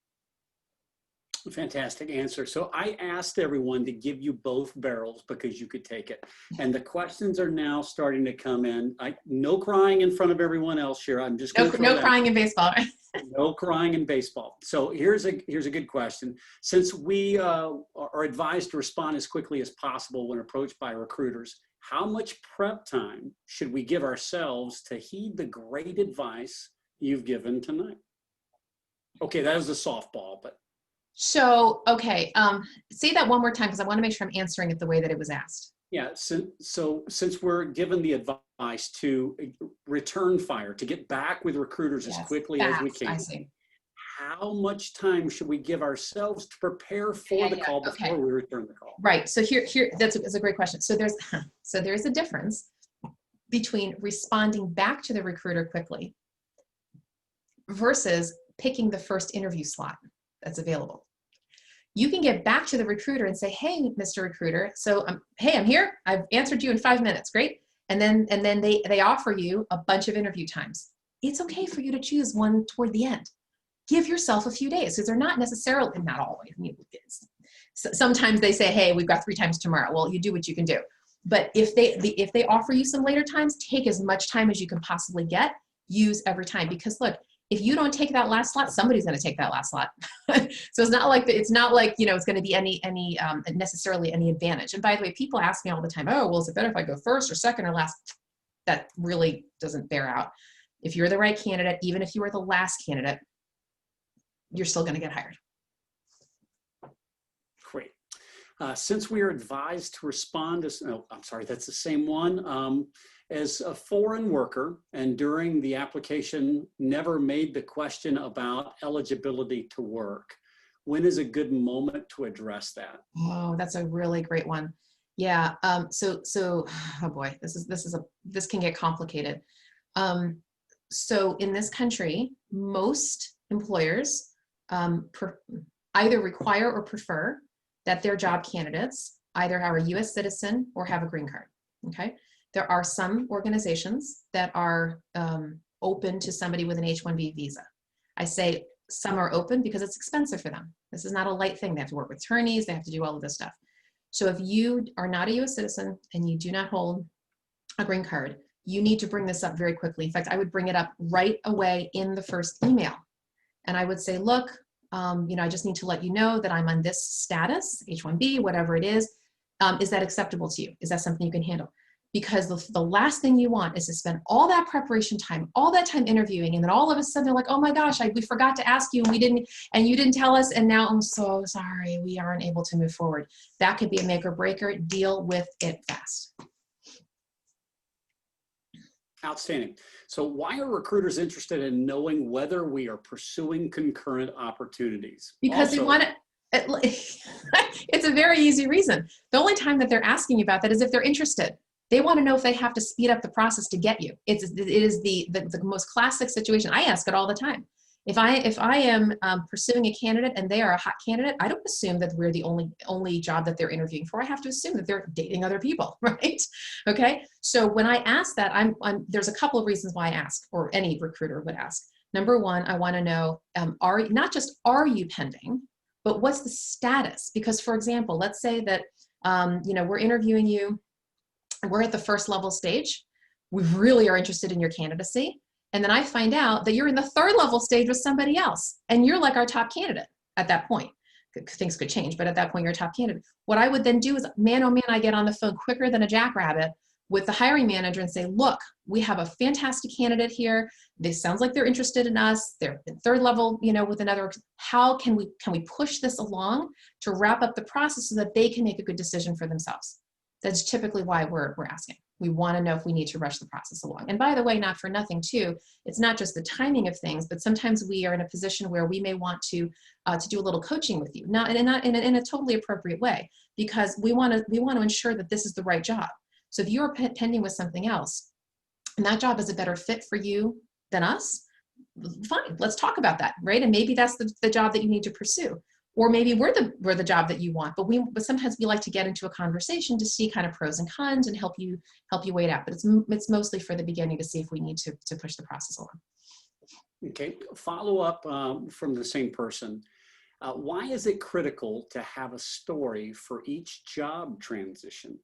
Fantastic answer. So I asked everyone to give you both barrels because you could take it. And the questions are now starting to come in. No crying in front of everyone else here. I'm just going to No crying in baseball. No crying in baseball. So here's a good question. Since we are advised to respond as quickly as possible when approached by recruiters, how much prep time should we give ourselves to heed the great advice you've given tonight? Okay, that was a softball, but. So, okay, say that one more time because I want to make sure I'm answering it the way that it was asked. Yeah, so since we're given the advice to return fire, to get back with recruiters as quickly as we can, I see. How much time should we give ourselves to prepare for the call before we return the call? Right. So here that's a great question. So there's a difference between responding back to the recruiter quickly versus picking the first interview slot that's available. You can get back to the recruiter and say, hey, Mr. Recruiter, so hey, I'm here. I've answered you in 5 minutes. Great. And then they offer you a bunch of interview times. It's okay for you to choose one toward the end. Give yourself a few days because they're not necessarily, not always. I mean, sometimes they say, hey, we've got 3 times tomorrow. Well, you do what you can do. But if they offer you some later times, take as much time as you can possibly get. Use every time, because look, if you don't take that last slot, somebody's going to take that last slot. So it's not like it's going to be any necessarily any advantage. And by the way, people ask me all the time, oh, well, is it better if I go first or second or last? That really doesn't bear out. If you're the right candidate, even if you are the last candidate, you're still going to get hired. Great. Since we are advised to respond as, oh, I'm sorry, that's the same one. As a foreign worker, and during the application never made the question about eligibility to work, when is a good moment to address that? Oh, that's a really great one. Yeah. So oh boy, this can get complicated. So in this country, most employers either require or prefer that their job candidates either are a U.S. citizen or have a green card. Okay. There are some organizations that are open to somebody with an H-1B visa. I say some are open because it's expensive for them. This is not a light thing. They have to work with attorneys. They have to do all of this stuff. So if you are not a U.S. citizen and you do not hold a green card, you need to bring this up very quickly. In fact, I would bring it up right away in the first email. And I would say, look, I just need to let you know that I'm on this status, H-1B, whatever it is. Is that acceptable to you? Is that something you can handle? Because the last thing you want is to spend all that preparation time, all that time interviewing, and then all of a sudden they're like, oh my gosh, we forgot to ask you and you didn't tell us, and now I'm so sorry, we aren't able to move forward. That could be a make or breaker. Deal with it fast. Outstanding. So why are recruiters interested in knowing whether we are pursuing concurrent opportunities? Because they want to. It's a very easy reason. The only time that they're asking you about that is if they're interested. They want to know if they have to speed up the process to get you. It is the most classic situation. I ask it all the time. If I am pursuing a candidate and they are a hot candidate, I don't assume that we're the only job that they're interviewing for. I have to assume that they're dating other people, right? Okay. So when I ask that, there's a couple of reasons why I ask, or any recruiter would ask. Number one, I want to know, not just are you pending, but what's the status? Because for example, let's say that we're interviewing you. We're at the first level stage. We really are interested in your candidacy. And then I find out that you're in the third level stage with somebody else. And you're like our top candidate at that point. Things could change, but at that point, you're a top candidate. What I would then do is, man, oh man, I get on the phone quicker than a jackrabbit with the hiring manager and say, look, we have a fantastic candidate here. This sounds like they're interested in us. They're in third level, with another. How can we push this along to wrap up the process so that they can make a good decision for themselves? That's typically why we're asking. We want to know if we need to rush the process along. And by the way, not for nothing too, it's not just the timing of things, but sometimes we are in a position where we may want to do a little coaching with you, not in a totally appropriate way, because we want to ensure that this is the right job. So if you're pending with something else, and that job is a better fit for you than us, fine, let's talk about that, right? And maybe that's the job that you need to pursue. or maybe we're the job that you want, but sometimes we like to get into a conversation to see kind of pros and cons and help you weigh it out. But it's mostly for the beginning to see if we need to push the process along. Okay, follow up from the same person. Why is it critical to have a story for each job transition?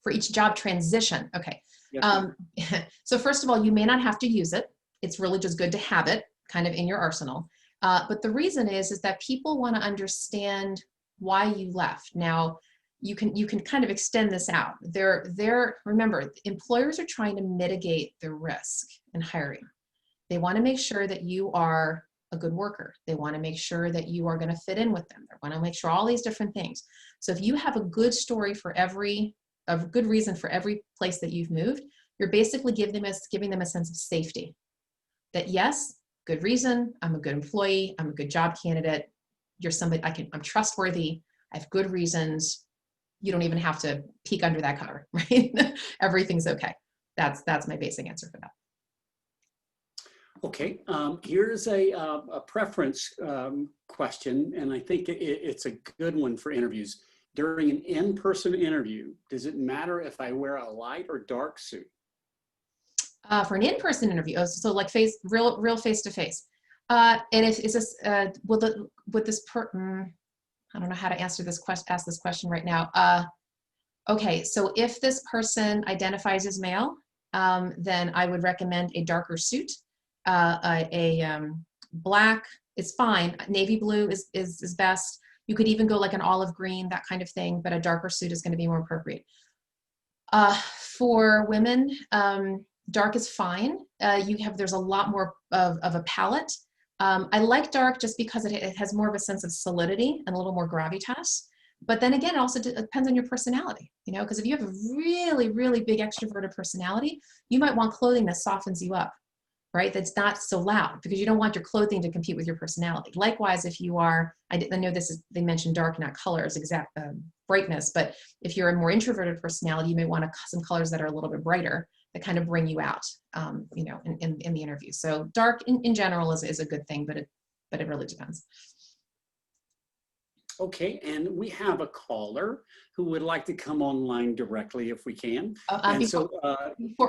For each job transition, okay. Yes, So first of all, you may not have to use it. It's really just good to have it kind of in your arsenal. But the reason is that people want to understand why you left. Now, you can kind of extend this out. Remember, employers are trying to mitigate the risk in hiring. They want to make sure that you are a good worker. They want to make sure that you are going to fit in with them. They want to make sure all these different things. So if you have a good story a good reason for every place that you've moved, you're basically giving them a sense of safety. That yes, good reason, I'm a good employee, I'm a good job candidate, you're somebody I'm trustworthy, I have good reasons. You don't even have to peek under that cover, right? Everything's okay. That's my basic answer for that. okay, here's a preference question, and I think it's a good one for interviews. During an in-person interview, does it matter if I wear a light or dark suit? For an in-person interview, so like real face-to-face. And is this, I don't know how to ask this question right now. Okay, so if this person identifies as male, then I would recommend a darker suit. Black is fine. Navy blue is best. You could even go like an olive green, that kind of thing, but a darker suit is going to be more appropriate. For women, dark is fine. There's a lot more of a palette. I like dark just because it has more of a sense of solidity and a little more gravitas. But then again, it also depends on your personality, because if you have a really, really big extroverted personality, you might want clothing that softens you up, right? That's not so loud, because you don't want your clothing to compete with your personality. Likewise, if you are, I know they mentioned dark, not color as exact brightness, but if you're a more introverted personality, you may want some colors that are a little bit brighter that kind of bring you out, in the interview. So dark in general is a good thing, but it really depends. Okay, and we have a caller who would like to come online directly if we can.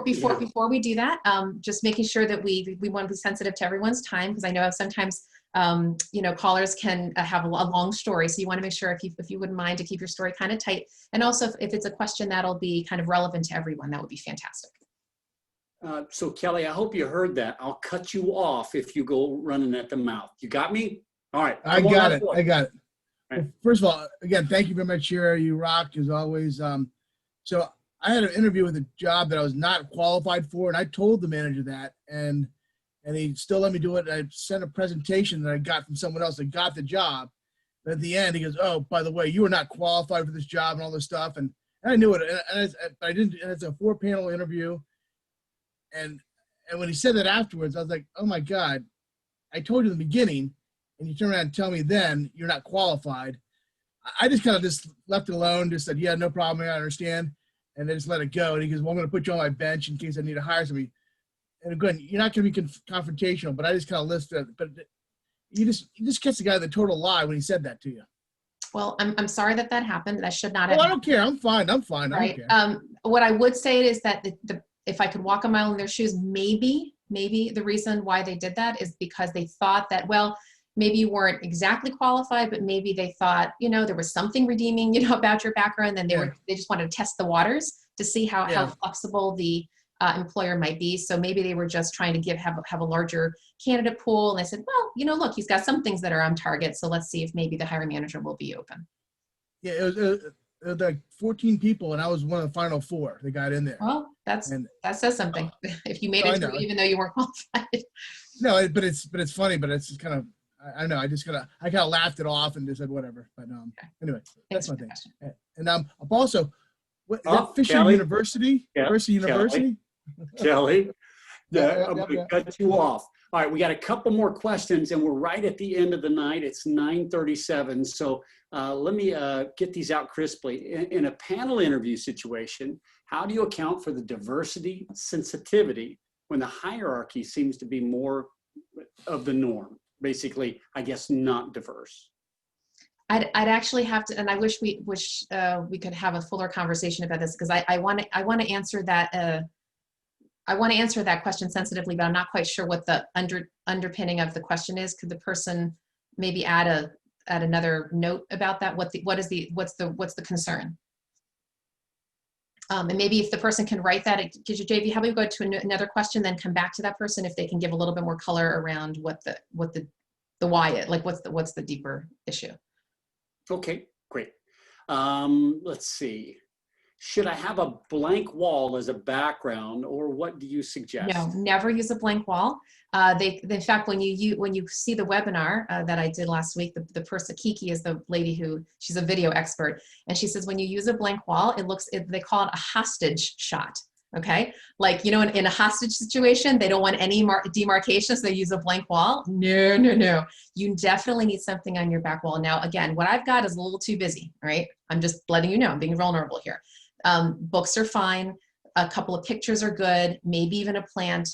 Before we do that, just making sure that we want to be sensitive to everyone's time, because I know sometimes callers can have a long story, so you want to make sure if you wouldn't mind to keep your story kind of tight, and also if it's a question that'll be kind of relevant to everyone, that would be fantastic. So Kelly, I hope you heard that. I'll cut you off if you go running at the mouth. You got me? All right. I got it. Right. Well, first of all, again, thank you very much, Shira. You rock as always. So I had an interview with a job that I was not qualified for, and I told the manager that, and he still let me do it. I sent a presentation that I got from someone else that got the job. But at the end, he goes, "Oh, by the way, you were not qualified for this job," and all this stuff. And I knew it, and I didn't. And it's a 4-panel interview. And when he said that afterwards, I was like, "Oh my God, I told you in the beginning." And you turn around and tell me then you're not qualified. I just kind of just left it alone, just said, yeah, no problem, I understand. And then just let it go. And he goes, well, I'm going to put you on my bench in case I need to hire somebody. And again, you're not going to be confrontational, but I just kind of listed it. But you just catch the guy the total lie when he said that to you. Well, I'm sorry that happened. That should not have. Oh, I don't care. I'm fine. Right. I don't care. What I would say is that if I could walk a mile in their shoes, maybe the reason why they did that is because they thought that, well, maybe you weren't exactly qualified, but maybe they thought, there was something redeeming, about your background. And they just wanted to test the waters to see how flexible the employer might be. So maybe they were just trying to have a larger candidate pool. And they said, well, look, he's got some things that are on target. So let's see if maybe the hiring manager will be open. Yeah, it was like 14 people, and I was one of the final 4 that got in there. Well, that says something. If you made it through, even though you weren't qualified. No, but it's funny, but it's just kind of, I don't know. I kind of laughed it off and just said whatever. But anyway, that's my thing. And I'm also, Fisher Kelly? University? Yeah. Fisher University? Kelly, I'm Yeah. going to cut you off. All right, we got a couple more questions, and we're right at the end of the night. It's 9:37. So let me get these out crisply. In a panel interview situation, how do you account for the diversity sensitivity when the hierarchy seems to be more of the norm? Basically, I guess, not diverse. I'd actually have to, and I wish we could have a fuller conversation about this, because I want to answer that. I want to answer that question sensitively, but I'm not quite sure what the underpinning of the question is. Could the person maybe add another note about that? What's the concern? And maybe if the person can write that, because JV, how about we go to another question, then come back to that person if they can give a little bit more color around what the why it, like what's the deeper issue. Okay, great. Let's see. Should I have a blank wall as a background, or what do you suggest? No, never use a blank wall. In fact, when you see the webinar that I did last week, the person, Kiki is the lady she's a video expert, and she says when you use a blank wall, they call it a hostage shot. Okay, like, you know, in a hostage situation, they don't want any demarcation, so they use a blank wall. No, no, no. You definitely need something on your back wall. Now, again, what I've got is a little too busy, right? I'm just letting you know, I'm being vulnerable here. Books are fine. A couple of pictures are good. Maybe even a plant.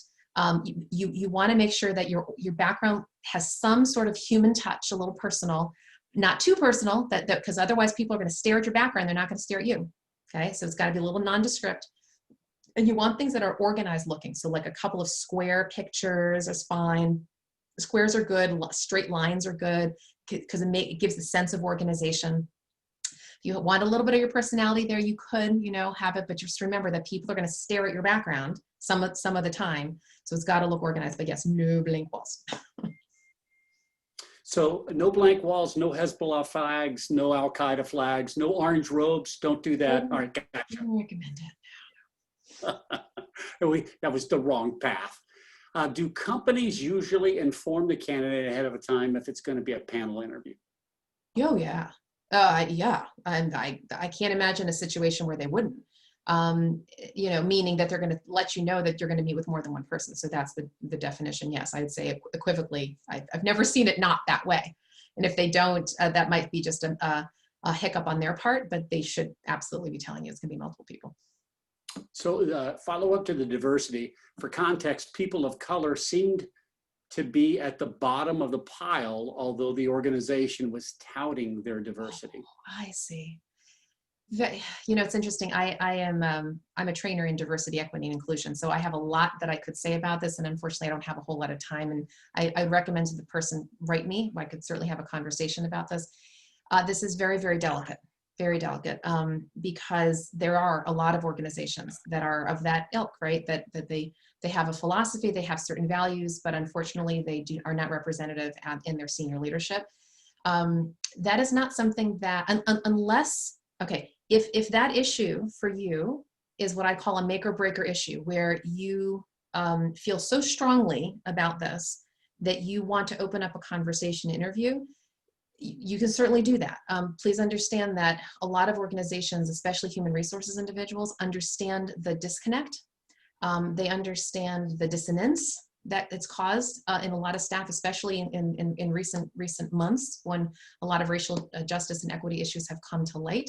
You want to make sure that your background has some sort of human touch, a little personal, not too personal, because otherwise people are going to stare at your background. They're not going to stare at you. Okay, so it's got to be a little nondescript. And you want things that are organized looking. So like a couple of square pictures is fine. Squares are good. Straight lines are good because it gives a sense of organization. If you want a little bit of your personality there, you could, you know, have it, but just remember that people are going to stare at your background some of the time. So it's got to look organized, but yes, no blank walls. So no blank walls, no Hezbollah flags, no Al-Qaeda flags, no orange robes. Don't do that. All right, gotcha. I don't recommend it. That was the wrong path. Do companies usually inform the candidate ahead of a time if it's going to be a panel interview? Oh, yeah. Yeah. And I can't imagine a situation where they wouldn't. You know, meaning that they're going to let you know that you're going to meet with more than one person. So that's the definition. Yes, I'd say equivocally. I've never seen it not that way. And if they don't, that might be just a hiccup on their part, but they should absolutely be telling you it's going to be multiple people. So follow up to the diversity. For context, people of color seemed to be at the bottom of the pile, although the organization was touting their diversity. Oh, I see. You know, it's interesting. I'm a trainer in diversity, equity, and inclusion. So I have a lot that I could say about this, and unfortunately I don't have a whole lot of time. And I recommend to the person write me. I could certainly have a conversation about this. This is very, very delicate. Very delicate, because there are a lot of organizations that are of that ilk, right? That they have a philosophy, they have certain values, but unfortunately they are not representative in their senior leadership. That is not something that, unless, okay, if that issue for you is what I call a make or breaker issue, where you feel so strongly about this that you want to open up a conversation interview, you can certainly do that. Please understand that a lot of organizations, especially human resources individuals, understand the disconnect. They understand the dissonance that it's caused in a lot of staff, especially in recent months when a lot of racial justice and equity issues have come to light.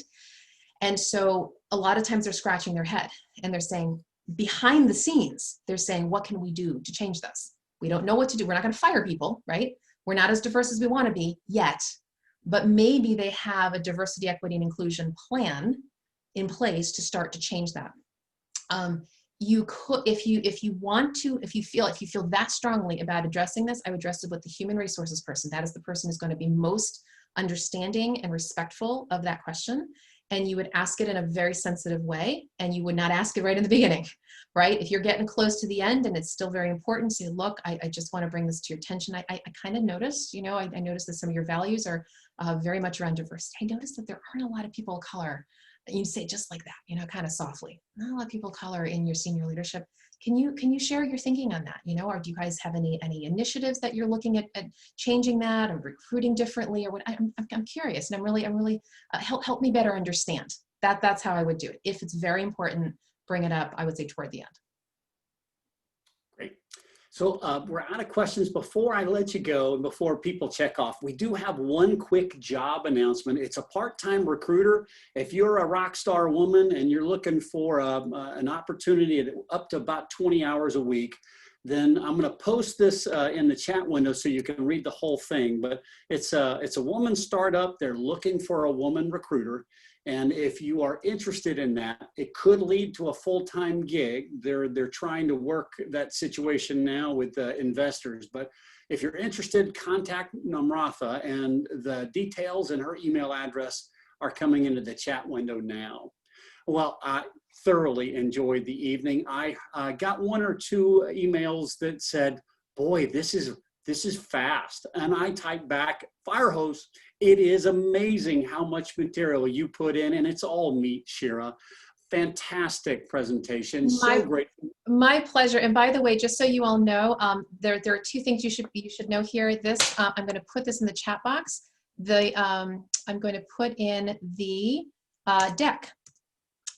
And so a lot of times they're scratching their head and they're saying, behind the scenes, they're saying, what can we do to change this? We don't know what to do. We're not going to fire people, right? We're not as diverse as we want to be yet, but maybe they have a diversity, equity, and inclusion plan in place to start to change that. You could, if you feel that strongly about addressing this, I would address it with the human resources person. That is the person who's going to be most understanding and respectful of that question. And you would ask it in a very sensitive way, and you would not ask it right in the beginning, right? If you're getting close to the end and it's still very important, say, look, I just want to bring this to your attention. I kind of noticed, you know, I noticed that some of your values are very much around diversity. I noticed that there aren't a lot of people of color. And you say it just like that, you know, kind of softly. Not a lot of people of color in your senior leadership. Can you share your thinking on that? You know, or do you guys have any initiatives that you're looking at changing that or recruiting differently or what? I'm curious, and I'm really help me better understand. That's how I would do it. If it's very important, bring it up. I would say toward the end. Great. So we're out of questions. Before I let you go and before people check off, we do have one quick job announcement. It's a part-time recruiter. If you're a rock star woman and you're looking for an opportunity at up to about 20 hours a week, then I'm going to post this in the chat window so you can read the whole thing. But it's a woman startup. They're looking for a woman recruiter. And if you are interested in that, it could lead to a full-time gig. They're trying to work that situation now with investors. But if you're interested, contact Namratha, and the details and her email address are coming into the chat window now. Well, I thoroughly enjoyed the evening. I got one or two emails that said, boy, this is fast. And I typed back, fire hose. It is amazing how much material you put in, and it's all meat, Shira. Fantastic presentation. So great. My pleasure. And by the way, just so you all know, there are two things you should know here. This I'm going to put this in the chat box. I'm going to put in the deck.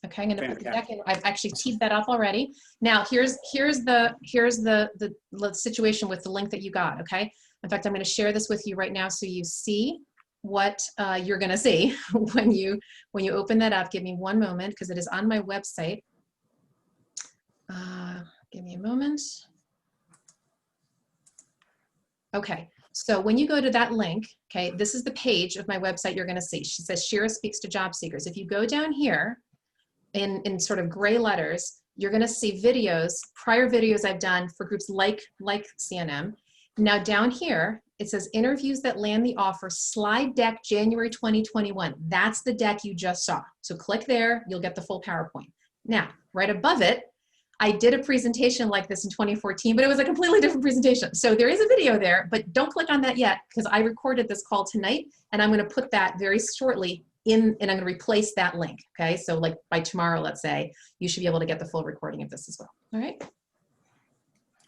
Okay, I'm going to put the deck in. I've actually teed that up already. Now here's the situation with the link that you got. Okay. In fact, I'm going to share this with you right now so you see what you're going to see when you open that up. Give me one moment because it is on my website. Give me a moment. Okay, so when you go to that link, okay, this is the page of my website you're going to see. She says Shira speaks to job seekers. If you go down here in sort of gray letters, you're going to see videos, prior videos I've done for groups like CNM. Now down here, it says interviews that land the offer, slide deck January 2021. That's the deck you just saw. So click there, you'll get the full PowerPoint. Now, right above it, I did a presentation like this in 2014, but it was a completely different presentation. So there is a video there, but don't click on that yet because I recorded this call tonight and I'm going to put that very shortly in, and I'm going to replace that link. Okay, so like by tomorrow, let's say, you should be able to get the full recording of this as well. All right.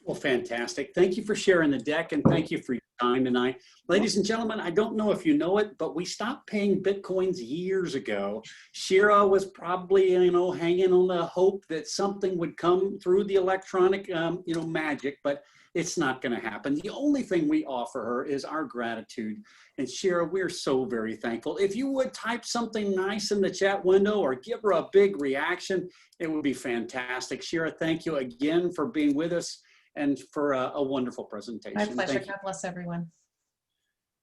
Well, fantastic. Thank you for sharing the deck, and thank you for your time tonight. Ladies and gentlemen, I don't know if you know it, but we stopped paying Bitcoins years ago. Shira was probably, hanging on the hope that something would come through the electronic, magic, but it's not going to happen. The only thing we offer her is our gratitude. And Shira, we're so very thankful. If you would type something nice in the chat window or give her a big reaction, it would be fantastic. Shira, thank you again for being with us and for a wonderful presentation. My pleasure. God bless everyone.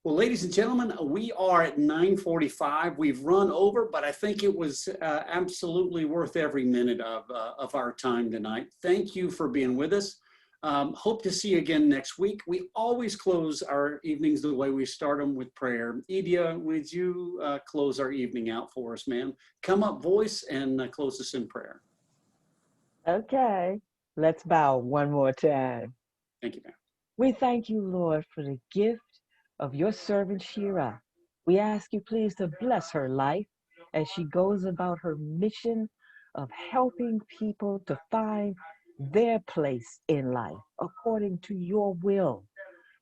Well, ladies and gentlemen, we are at 9:45. We've run over, but I think it was absolutely worth every minute of our time tonight. Thank you for being with us. Hope to see you again next week. We always close our evenings the way we start them, with prayer. Edia, would you close our evening out for us, ma'am? Come up, voice, and close us in prayer. Okay. Let's bow one more time. Thank you, ma'am. We thank you, Lord, for the gift of your servant Shira. We ask you please to bless her life as she goes about her mission of helping people to find their place in life according to your will.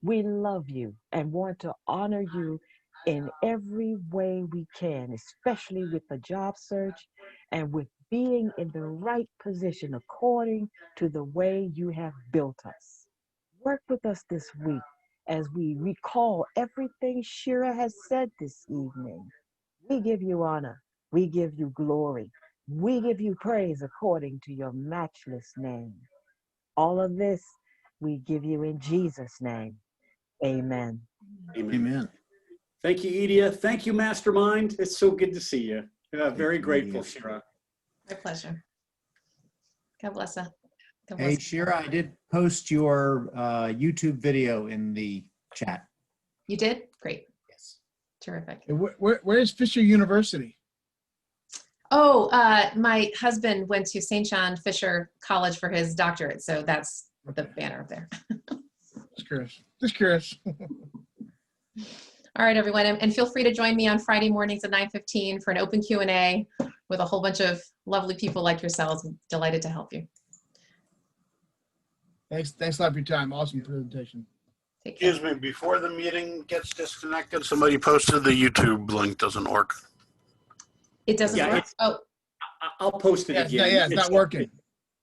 We love you and want to honor you in every way we can, especially with the job search and with being in the right position according to the way you have built us. Work with us this week as we recall everything Shira has said this evening. We give you honor. We give you glory. We give you praise according to your matchless name. All of this we give you in Jesus' name. Amen. Amen. Amen. Thank you, Edia. Thank you, Mastermind. It's so good to see you. Very grateful, Shira. My pleasure. God bless her. God bless Hey, her. Shira, I did post your YouTube video in the chat. You did? Great. Yes. Terrific. Where's Fisher University? Oh, my husband went to St. John Fisher College for his doctorate, so that's the banner up there. Just curious. Just curious. All right, everyone, and feel free to join me on Friday mornings at 9:15 for an open Q&A with a whole bunch of lovely people like yourselves. I'm delighted to help you. Thanks a lot for your time. Awesome presentation. Take care. Excuse me, before the meeting gets disconnected, somebody posted the YouTube link doesn't work. It doesn't Yeah, work? Oh, I'll post it again. It's not working.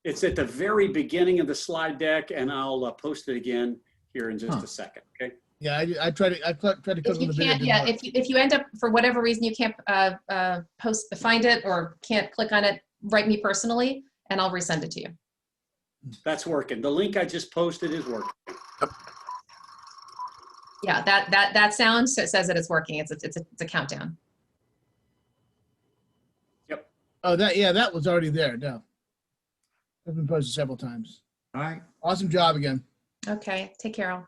It's at the very beginning of the slide deck, and I'll post it again here in just a second. Okay. Yeah, I tried to click if on you the video. can't, yeah, if you end up, for whatever reason, you can't find it or can't click on it, write me personally, and I'll resend it to you. That's working. The link I just posted is working. Yeah, that sound says that it's working. It's a countdown. Oh, that was already there. No, it's been posted several times. All right. Awesome job again. Okay, take care all.